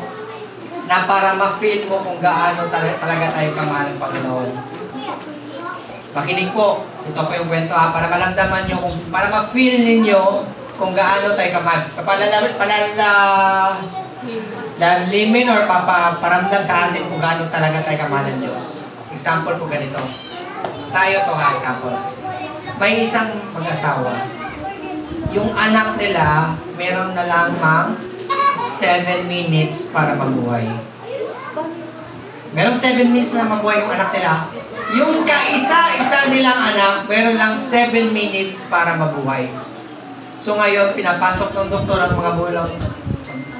na para ma-feel mo kung gaano talaga tayo kamahal ng Panginoon. Makinig po. Ito po yung kwento para malamdaman nyo, para ma-feel ninyo kung gaano tayo kamahal. Lalimin or paparamdam sa atin kung gaano talaga tayo kamahal ng Diyos. Example po ganito. Tayo to ha, example. May isang mag-asawa. Yung anak nila, meron na lamang 7 minutes para mabuhay. Merong 7 minutes na mabuhay yung anak nila. Yung kaisa-isa nilang anak, meron lang 7 minutes para mabuhay. So ngayon, pinapasok ng doktor ang mga bulang.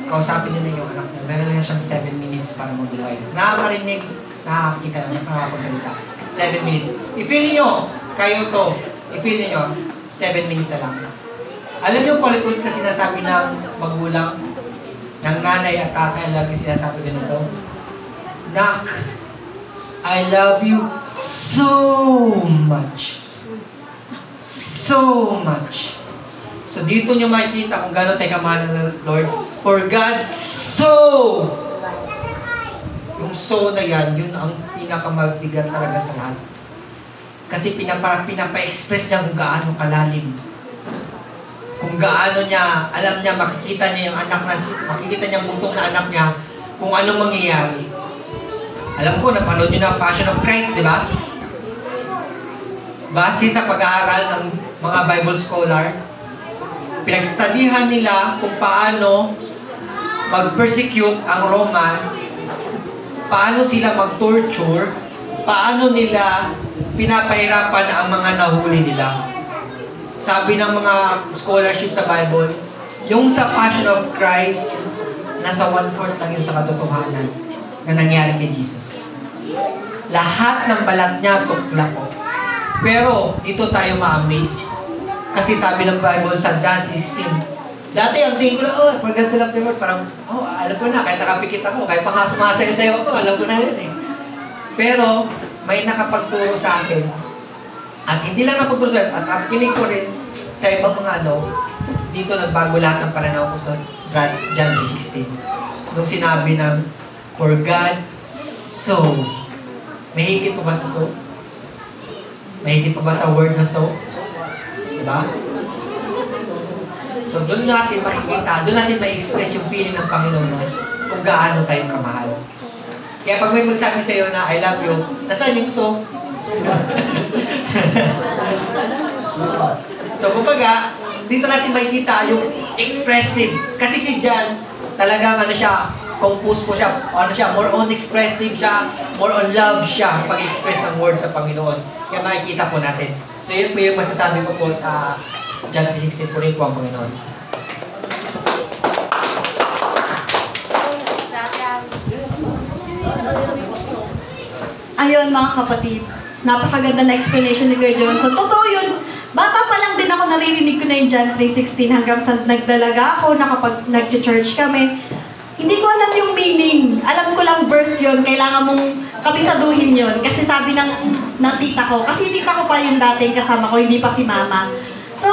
Kausapin nila yung anak niya. Meron lang siyang 7 minutes para mabuhay. Nakakarinig, nakakita, nakakapagsalita. 7 minutes. I-feel niyo, kayo to, i-feel niyo, 7 minutes na lang. Alam niyo, paulit-ulit na sinasabi ng magulang, ng nanay at tatay, lagi sinasabi ganito, Nak, I love you so much. So much. So dito nyo makikita kung gano'n tayo kamahal ng Lord. For God so. Yung so na yan, yun ang pinakamabigat talaga sa lahat. Kasi pinapa-express niya kung gaano kalalim. Kung gaano niya, alam niya, makikita niya yung anak na, makikita niya ang buntong na anak niya, kung anong mangyayari. Alam ko, napanood niyo na ang Passion of Christ, di ba? Base sa pag-aaral ng mga Bible scholar, pinagstudihan nila kung paano mag-persecute ang Roman, paano sila mag-torture, paano nila pinapahirapan ang mga nahuli nila. Sabi ng mga scholarship sa Bible, yung sa Passion of Christ, nasa 1/4 lang yun sa katotohanan na nangyari kay Jesus. Lahat ng balat niya tukla po. Pero dito tayo ma-amaze. Kasi sabi ng Bible sa John 16, dati ang tingin ko lang, for God so loved the world, parang, alam ko na, kahit nakapikit ako, kahit pang sumasayo-sayo ako, alam ko na yun eh. Pero, may nakapagturo sa akin, at hindi lang napagturo sa akin, at kinig ko rin sa ibang mga dito nagbago lahat ng pananaw ko sa John 3:16. Nung sinabi ng, for God so. May higit pa ba sa so? May higit pa ba sa word na so? Diba? So doon natin makikita, doon natin ma-express yung feeling ng Panginoon na kung gaano tayong kamahal. Kaya pag may magsabi sa'yo na I love you, nasaan yung so? So kumbaga, dito natin makikita yung expressive. Kasi si John, talagang compose po siya, more on expressive siya, more on love siya pag-express ng word sa Panginoon. Kaya makikita po natin. So yun po yung masasabi ko po sa John 3:16 po rin po ang Panginoon. Ayun mga kapatid, napakaganda na explanation ni Kuya Johnson. Totoo yun. Bata pa lang din ako, naririnig ko na yung John 3:16 hanggang sa nagdalaga ako na kapag nag-church kami. Hindi ko alam yung meaning. Alam ko lang verse yun. Kailangan mong kapisaduhin yun. Kasi sabi ng tita ko. Kasi tita ko pa yung dating kasama ko, hindi pa si mama. So,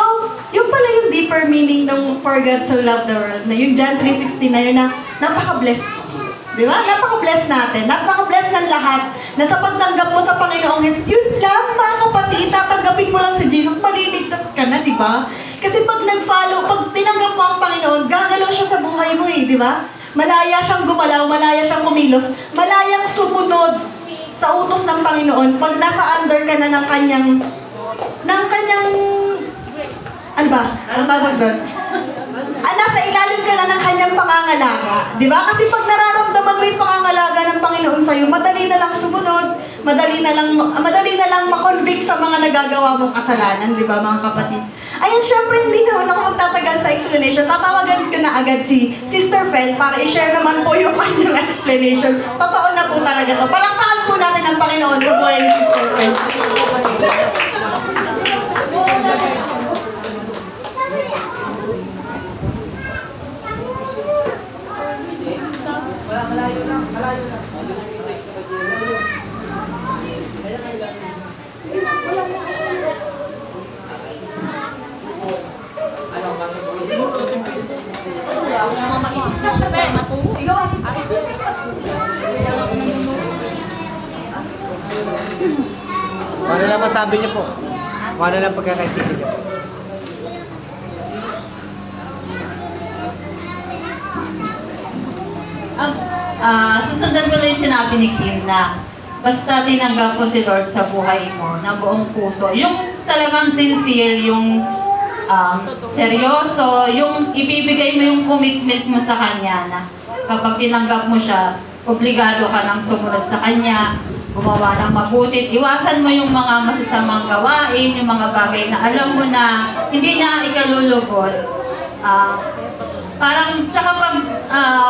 yun pala yung deeper meaning ng For God So Loved the World. Na yung John 3:16 na yun na napaka-bless. Di ba? Napaka-bless natin. Napaka-bless ng lahat na sa pagtanggap mo sa Panginoong Jesus, yun lang mga kapatid, tatanggapin mo lang si Jesus, maliligtas ka na, di ba? Kasi pag nag-follow, pag tinanggap mo ang Panginoon, gagalaw siya sa buhay mo di ba? Malaya siyang gumalaw, malaya siyang kumilos, malayang sumunod sa utos ng Panginoon pag nasa under ka na ng kanyang, ano ba? Ang tawag doon? Nasa ilalim ka na ng kanyang pangangalaga. Di ba? Kasi pag nararamdaman mo yung pangangalaga ng Panginoon sa'yo, madali na lang sumunod, madali na lang makonvict sa mga nagagawa mong kasalanan, di ba mga kapatid? Ayun, syempre hindi naman ako magtatagal sa explanation. Tatawagan ko na agad si Sister Fel para i-share naman po yung kanyang explanation. Totoo na po talaga to. Palakpakan po natin ang Panginoon sa buhay ni Sister Fel. Ano lang masabi niyo po? Kung ano lang pagkakaintindi niyo? Susundan ko lang yung sinabi ni Kim na basta tinanggap mo si Lord sa buhay mo na buong puso. Yung talagang sincere, yung seryoso, yung ibibigay mo yung commitment mo sa Kanya na kapag tinanggap mo siya, obligado ka nang sumunod sa Kanya, gumawa ng mabuti. Iwasan mo yung mga masasamang gawain, yung mga bagay na alam mo na hindi niya ikalulugod. Parang, tsaka pag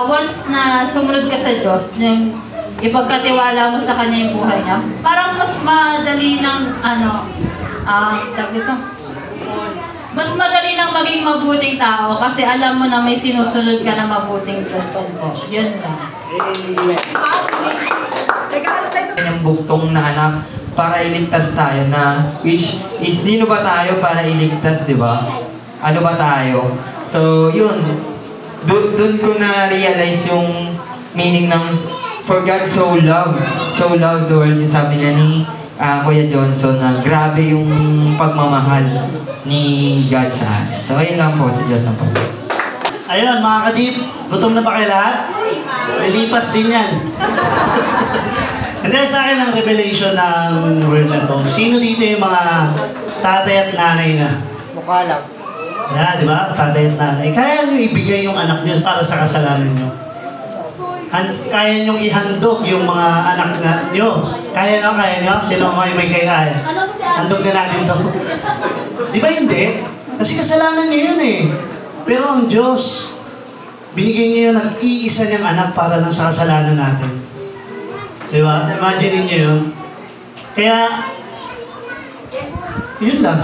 once na sumunod ka sa Diyos, yung ipagkatiwala mo sa Kanya yung buhay niya, parang mas madali ng, mas madali ng maging mabuting tao kasi alam mo na may sinusunod ka na mabuting Diyos po. Yun lang. Yung buktong na anak para iligtas tayo na, which is, sino ba tayo para iligtas, di ba? Ano ba tayo? So, yun. Doon ko na-realize yung meaning ng For God so loved the world. Yung sabi niya ni Kuya Johnson na grabe yung pagmamahal ni God sa atin. So, ayun lang po sa Diyos ang pag. Ayun, mga kadip, gutom na ba kayo lahat? Nilipas din yan. Hindi, sa akin ang revelation ng word na to. Sino dito yung mga tatay at nanay na? Mukha lang. Yeah, di ba? Tatay at nanay. Kaya nyo ibigay yung anak nyo para sa kasalanan nyo. Kaya nyo ihandog yung mga anak nyo. Kaya nyo? Sino may kaya? Handog na natin to. Di ba hindi? Kasi kasalanan nyo yun eh. Pero ang Diyos, binigay niya yung nag-iisa niyang anak para lang sa kasalanan natin. Di ba? Imagine niyo yun. Kaya, yun lang.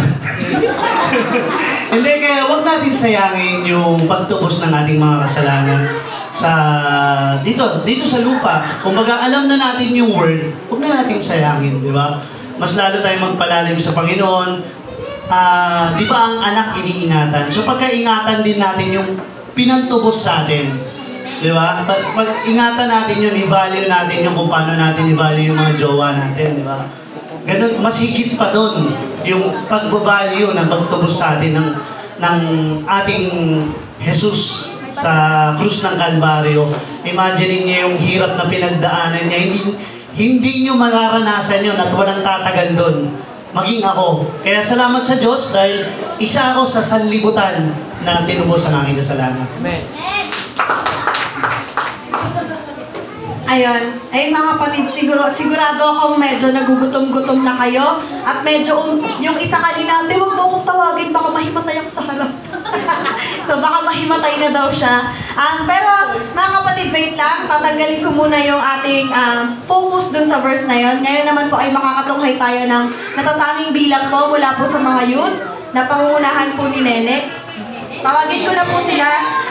Hindi, kaya huwag natin sayangin yung pagtubos ng ating mga kasalanan sa dito sa lupa. Kung baga alam na natin yung word, huwag na natin sayangin, di ba? Mas lalo tayong magpalalim sa Panginoon. Di ba ang anak iniingatan? So pagkaingatan din natin yung pinantubos sa atin. Di ba? Pag-ingatan natin yun, i-value natin yung kung paano natin i-value yung mga jowa natin, di ba? Ganun, mas higit pa doon yung pag-value ng pagtubos sa atin ng ating Jesus sa krus ng Kalbaryo. Imagine niyo yung hirap na pinagdaanan niya. Hindi niyo mararanasan yun at walang tatagal doon. Maging ako. Kaya salamat sa Diyos dahil isa ako sa sanlibutan na tinubos ang aking kasalanan. Amen. Ayun. Ayun mga kapatid, sigurado akong medyo nagugutom-gutom na kayo. At medyo yung isa kanina, huwag mo akong tawagin, baka mahimatay ako sa harap. So baka mahimatay na daw siya. Pero mga kapatid, wait lang. Tatanggalin ko muna yung ating focus dun sa verse na yun. Ngayon naman po ay makakatunghay tayo ng natatanging bilang po mula po sa mga youth na pangungunahan po ni Nene. Tawagin ko na po sila.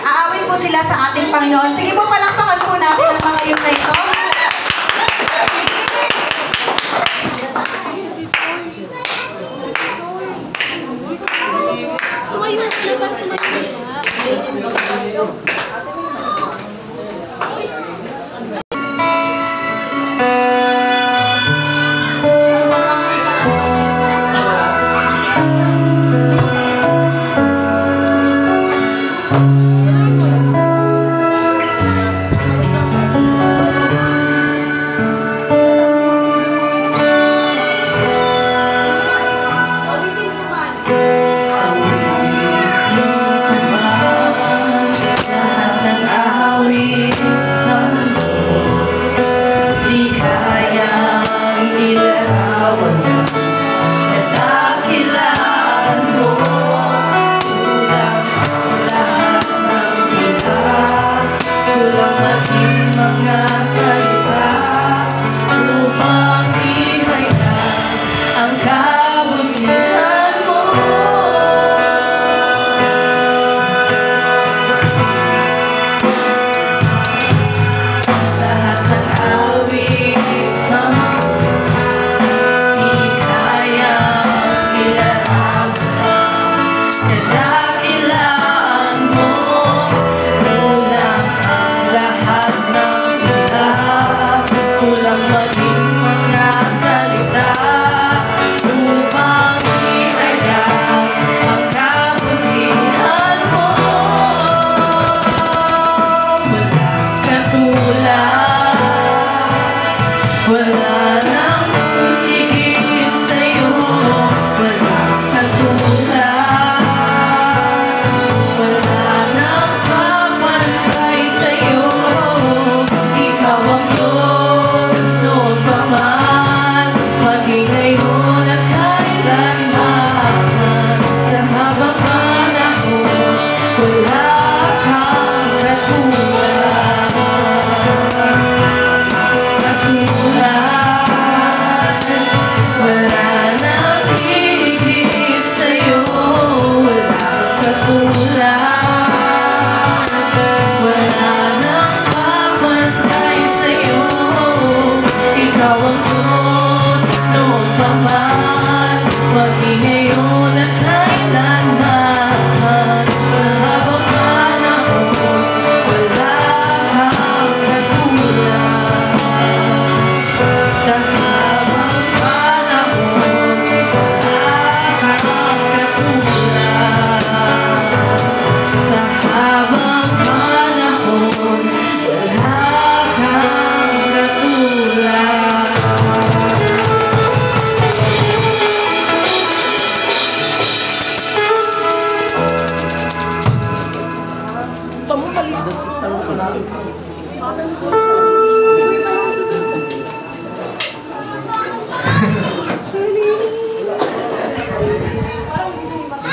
Aawit po sila sa ating Panginoon. Sige po, palakpakan po natin ang mga youth na ito.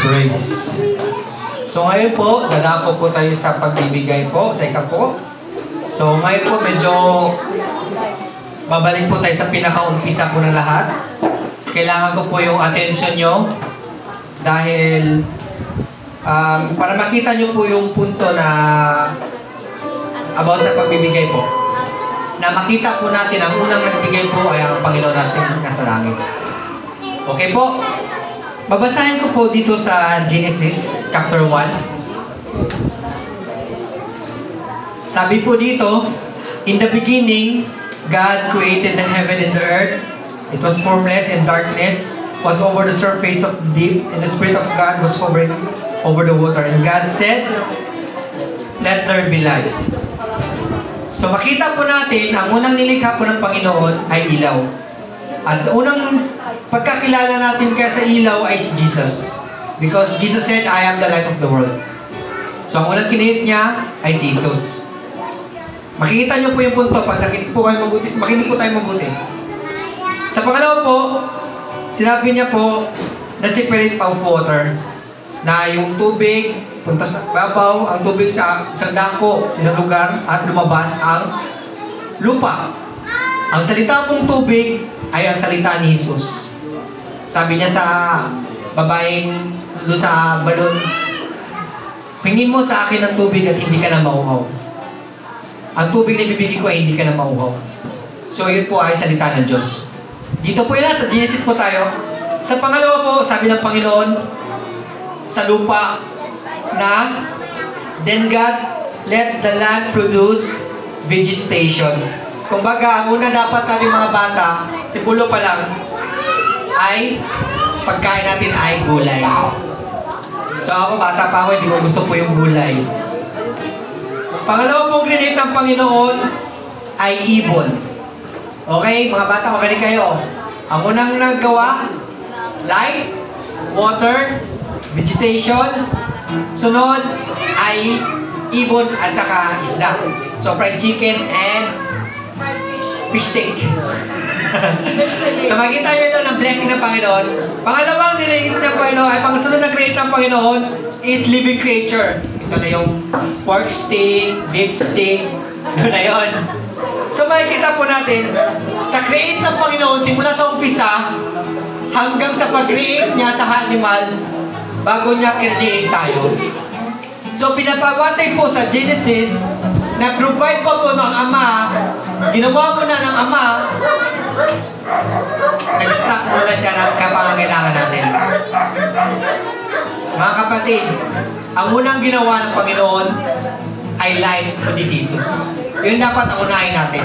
Praise. So ngayon po, dadako po tayo sa pagbibigay po, sa ikapo. So ngayon po, medyo babalik po tayo sa pinakaumpisa po ng lahat. Kailangan ko po yung attention nyo dahil para makita nyo po yung punto na about sa pagbibigay po. Na makita po natin ang unang nagbigay po ay ang Panginoon natin nasa langit. Okay po? Babasahin ko po dito sa Genesis chapter 1. Sabi po dito, in the beginning, God created the heaven and the earth. It was formless and darkness was over the surface of the deep, and the Spirit of God was hovering over the water. And God said, let there be light. So makita po natin, ang unang nilikha po ng Panginoon ay ilaw. At unang pagkakilala natin kaya sa ilaw ay si Jesus. Because Jesus said, I am the light of the world. So ang unang kinihit niya ay si Jesus. Makikita niyo po yung punto pag nakinig po kayo mabuti. Makinig po tayo mabuti. Sa pangalawa po, sinabi niya po na separate of water. Na yung tubig punta sa babaw, ang tubig sa isang dako, sa isang lugar, at lumabas ang lupa. Ang salita pong tubig ay ang salita ni Jesus. Sabi niya sa babaeng doon sa balon, hingin mo sa akin ng tubig at hindi ka na mauhaw. Ang tubig na ibibigay ko ay hindi ka na mauhaw. So yun po ay salita ng Diyos. Dito po yun, sa Genesis po tayo. Sa pangalawa po, sabi ng Panginoon, sa lupa na, then God let the land produce vegetation. Kumbaga, ang una dapat natin mga bata, simulo pa lang, ay pagkain natin ay gulay. So ako, bata pa ako, hindi ko gusto po yung gulay. Pangalawa pong grinate ng Panginoon ay ibon. Okay, mga bata, magaling kayo. Ang unang naggawa, light, water, vegetation. Sunod ay ibon at saka isda. So, fried chicken and fish steak. So, makita nyo ito ng blessing ng Panginoon. Pangalawang nilagit ng Panginoon ay pangsunod na create ng Panginoon is living creature. Ito na yung pork steak, beef steak, ito na yun. So, makikita po natin, sa create ng Panginoon, simula sa umpisa, hanggang sa pag-create niya sa animal, bago niya create tayo. So, pinapawatay po sa Genesis, na provide pa po ng Ama, ginawa mo na ng Ama, nag-stop muna siya ng kapangangailangan natin. Mga kapatid, ang unang ginawa ng Panginoon ay light o Jesus. Yun dapat ang unahin natin.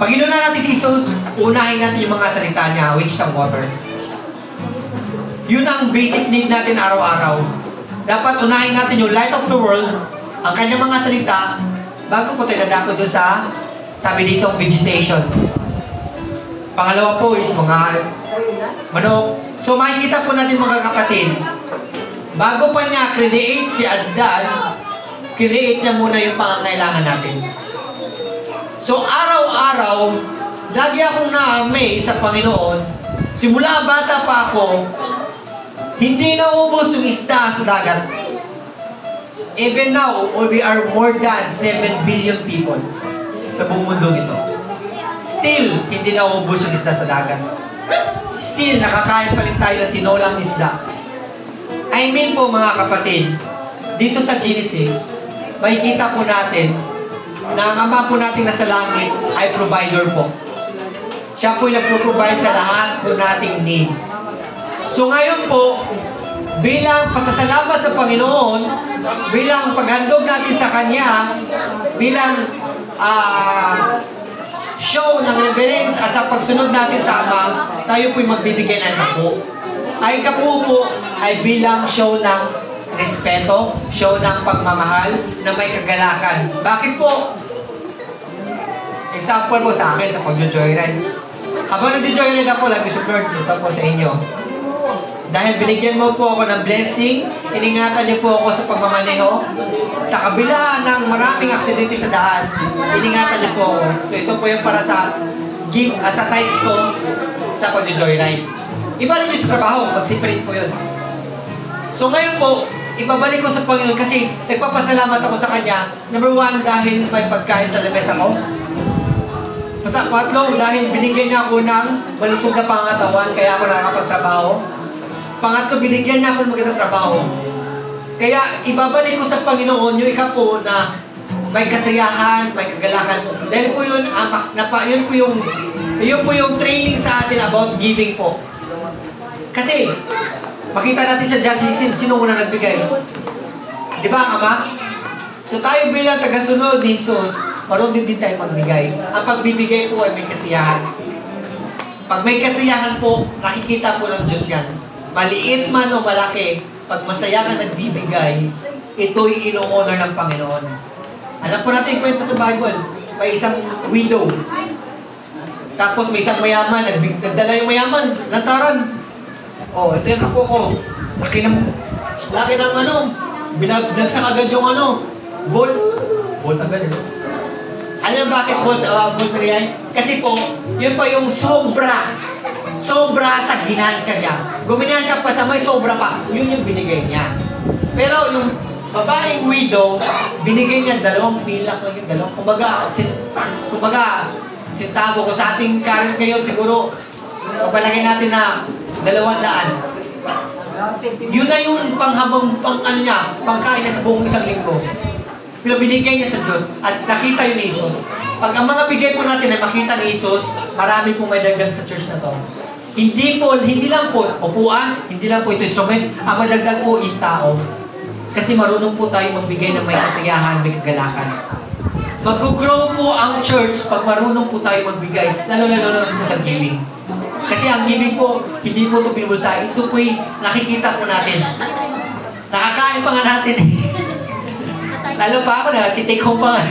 Pag inuna natin si Jesus, unahin natin yung mga salita niya, which is ang water. Yun ang basic need natin araw-araw. Dapat unahin natin yung light of the world, ang kanyang mga salita, bago po tayo dadako doon sa, sabi dito, vegetation. Pangalawa po is mga manok. So makikita po natin mga kapatid, bago pa niya create si Adan, create niya muna yung pangangailangan natin. So araw-araw, lagi akong na-amaze sa Panginoon. Simula bata pa ako, hindi naubos yung isda sa dagat. Even now, we are more than 7 billion people sa buong mundo ito. Still, hindi naubos yung isda sa dagat. Still, nakakain pa rin tayo ng tinolang isda. I mean po mga kapatid, dito sa Genesis, makikita po natin na ang Ama po natin na sa langit ay provider po. Siya po yung nagpo-provide sa lahat po nating needs. So ngayon po, bilang pasasalamat sa Panginoon, bilang paghandog natin sa Kanya, bilang show ng reverence at sa pagsunod natin sa Ama, tayo po'y magbibigay ng kapo. Ay kapo po ay bilang show ng respeto, show ng pagmamahal na may kagalakan. Bakit po? Example po sa akin sa pag-joyride. Habang nag-joyride ako, lagi sa Lord, dito po sa inyo. Dahil binigyan mo po ako ng blessing, iningatan niyo po ako sa pagmamaneho. Sa kabila ng maraming aksidente sa daan, iningatan niyo po ako. So ito po yung para sa sa tithes ko sa pag-joyride. Iba rin yung sa trabaho, mag-separate po yun. So ngayon po, ibabalik ko sa Panginoon kasi nagpapasalamat ako sa Kanya. Number one, dahil may pagkain sa lamesa ko. Basta patlo, dahil binigyan niya ako ng malusog na pangatawan, kaya ako nakakapagtrabaho. Pangatlo, binigyan niya ako ng magandang trabaho. Kaya ibabalik ko sa Panginoon yung ikapo na may kasayahan, may kagalakan. Dahil po yun, yun po yung training sa atin about giving po. Kasi, makita natin sa John 16, sino unang nagbigay? Di ba, ang Ama? So tayo bilang tagasunod ni Jesus, marunong din tayo magbigay. Ang pagbibigay po ay may kasiyahan. Pag may kasiyahan po, nakikita po ng Diyos yan. Maliit man o malaki, pag masaya ka nagbibigay, ito'y ino-honor ng Panginoon. Alam po natin yung kwento sa Bible. May isang widow. Tapos may isang mayaman, nagdala yung mayaman, lantaran. Oh, ito yung kapo ko. Laki ng binagsak agad yung bolt agad. Alam mo bakit Volperian? Kasi po, yun po yung sobra sa ginansya niya. Guminansya pa sa may sobra pa, yun yung binigay niya. Pero yung babaeng widow, binigay niya 2 pilak lang yun, kumbaga, sintabo ko sa ating karir ngayon siguro, pagpalagay natin na 200. Yun na yung pangkain niya sa buong isang linggo. Pero binigay niya sa Diyos at nakita yun ni Jesus. Pag ang mga bigay po natin ay makita ni Jesus, marami pong may dagdag sa church na to. Hindi lang po upuan, hindi lang po ito instrument. Ang madagdag po is tao. Kasi marunong po tayo magbigay ng may kasiyahan, may kagalakan. Mag-grow po ang church pag marunong po tayo magbigay, lalo-lalo na sa giving. Kasi ang giving po, hindi po ito binubulsa. Ito po'y nakikita po natin. Nakakain pa nga natin. Lalo pa ako, nakatitake home pa nga.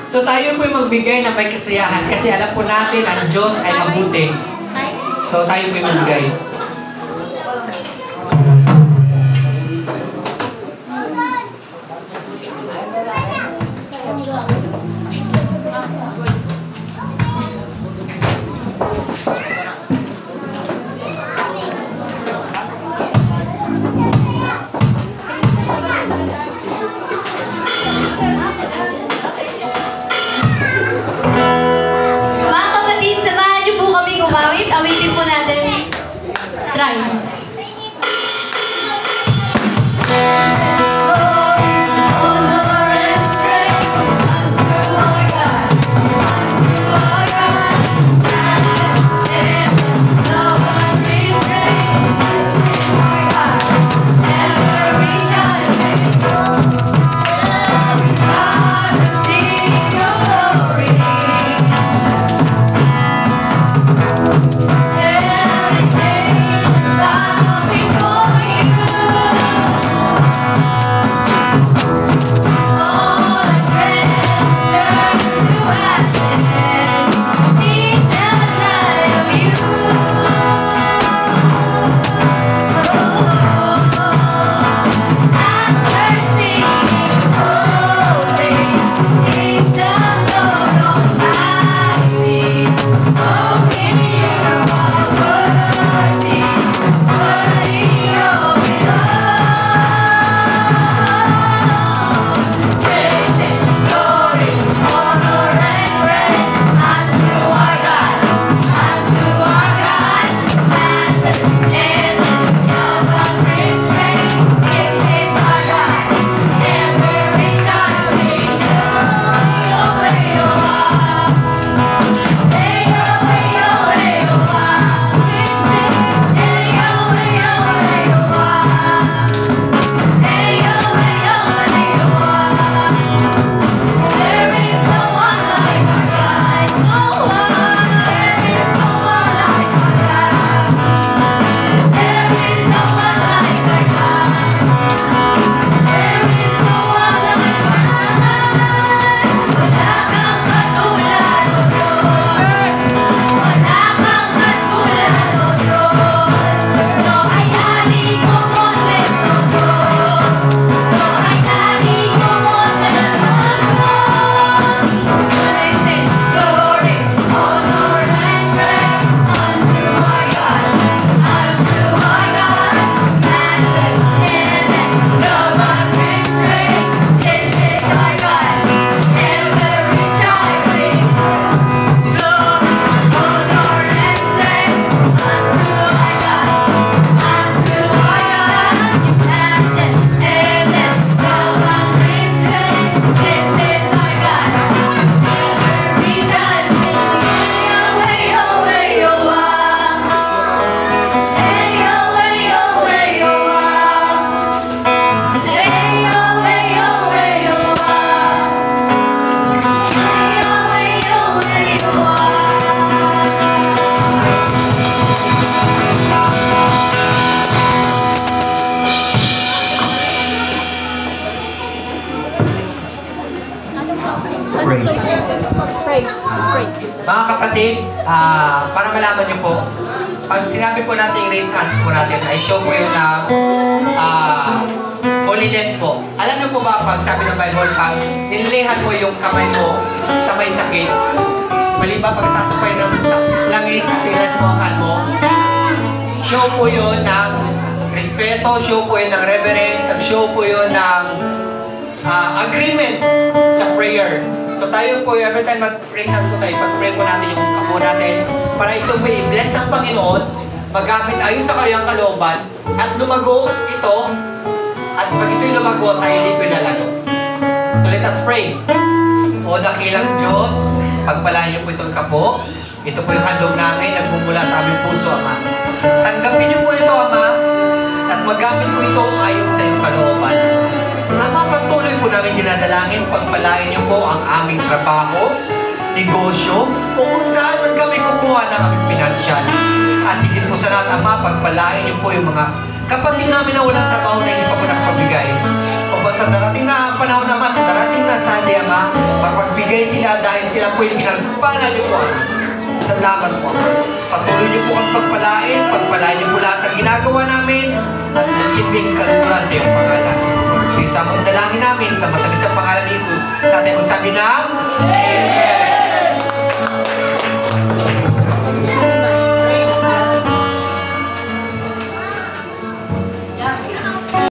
So tayo po'y magbigay na may kasiyahan. Kasi alam po natin, ang Diyos ay mabuti. So tayo po'y magbigay. Awitin po natin Trials. Mga kapatid, para malaman niyo po, pag sinabi po natin raise hands po natin, ay show po yun na holiness po. Alam niyo po ba, pag sabi ng Bible, pag nilihan mo yung kamay mo sa may sakit, mali ba pagtasapay ng langis at tilas mo ang mo, show po yun ng respeto, show po yun ng reverence, show po yun ng agreement sa prayer. So tayo po, every time mag-pray sa po tayo, pag-pray po natin yung kapo natin, para ito po i-bless ng Panginoon, magamit ayon sa kanyang kalooban, at lumago ito, at pag ito'y lumago, tayo dito ilalago. So let us pray. O dakilang Diyos, pagpalain niyo po itong kapo. Ito po yung handog namin, nagmumula sa aming puso, Ama. Tanggapin niyo po ito, Ama, at magamit po ito ayon sa iyong kalooban. Ama, patuloy po namin dinadalangin, pagpalain niyo po ang aming trabaho, negosyo, o kung saan man kami kukuha ng aming pinansyal. At higit po sa lahat, Ama, pagpalain niyo po yung mga kapatid namin na walang trabaho na hindi pa po nagpabigay. O ba sa darating na panahon, Ama, sa darating na Sunday, Ama, mapagbigay sila dahil sila po yung pinagpala niyo po, Ama. Salamat po. Patuloy niyo po ang pagpalain niyo po lahat ng ginagawa namin at nagsilbing kaluran sa iyong pangalan. Isa mong dalangin namin sa matamis na pangalan ni Jesus, natin magsabi ng Amen.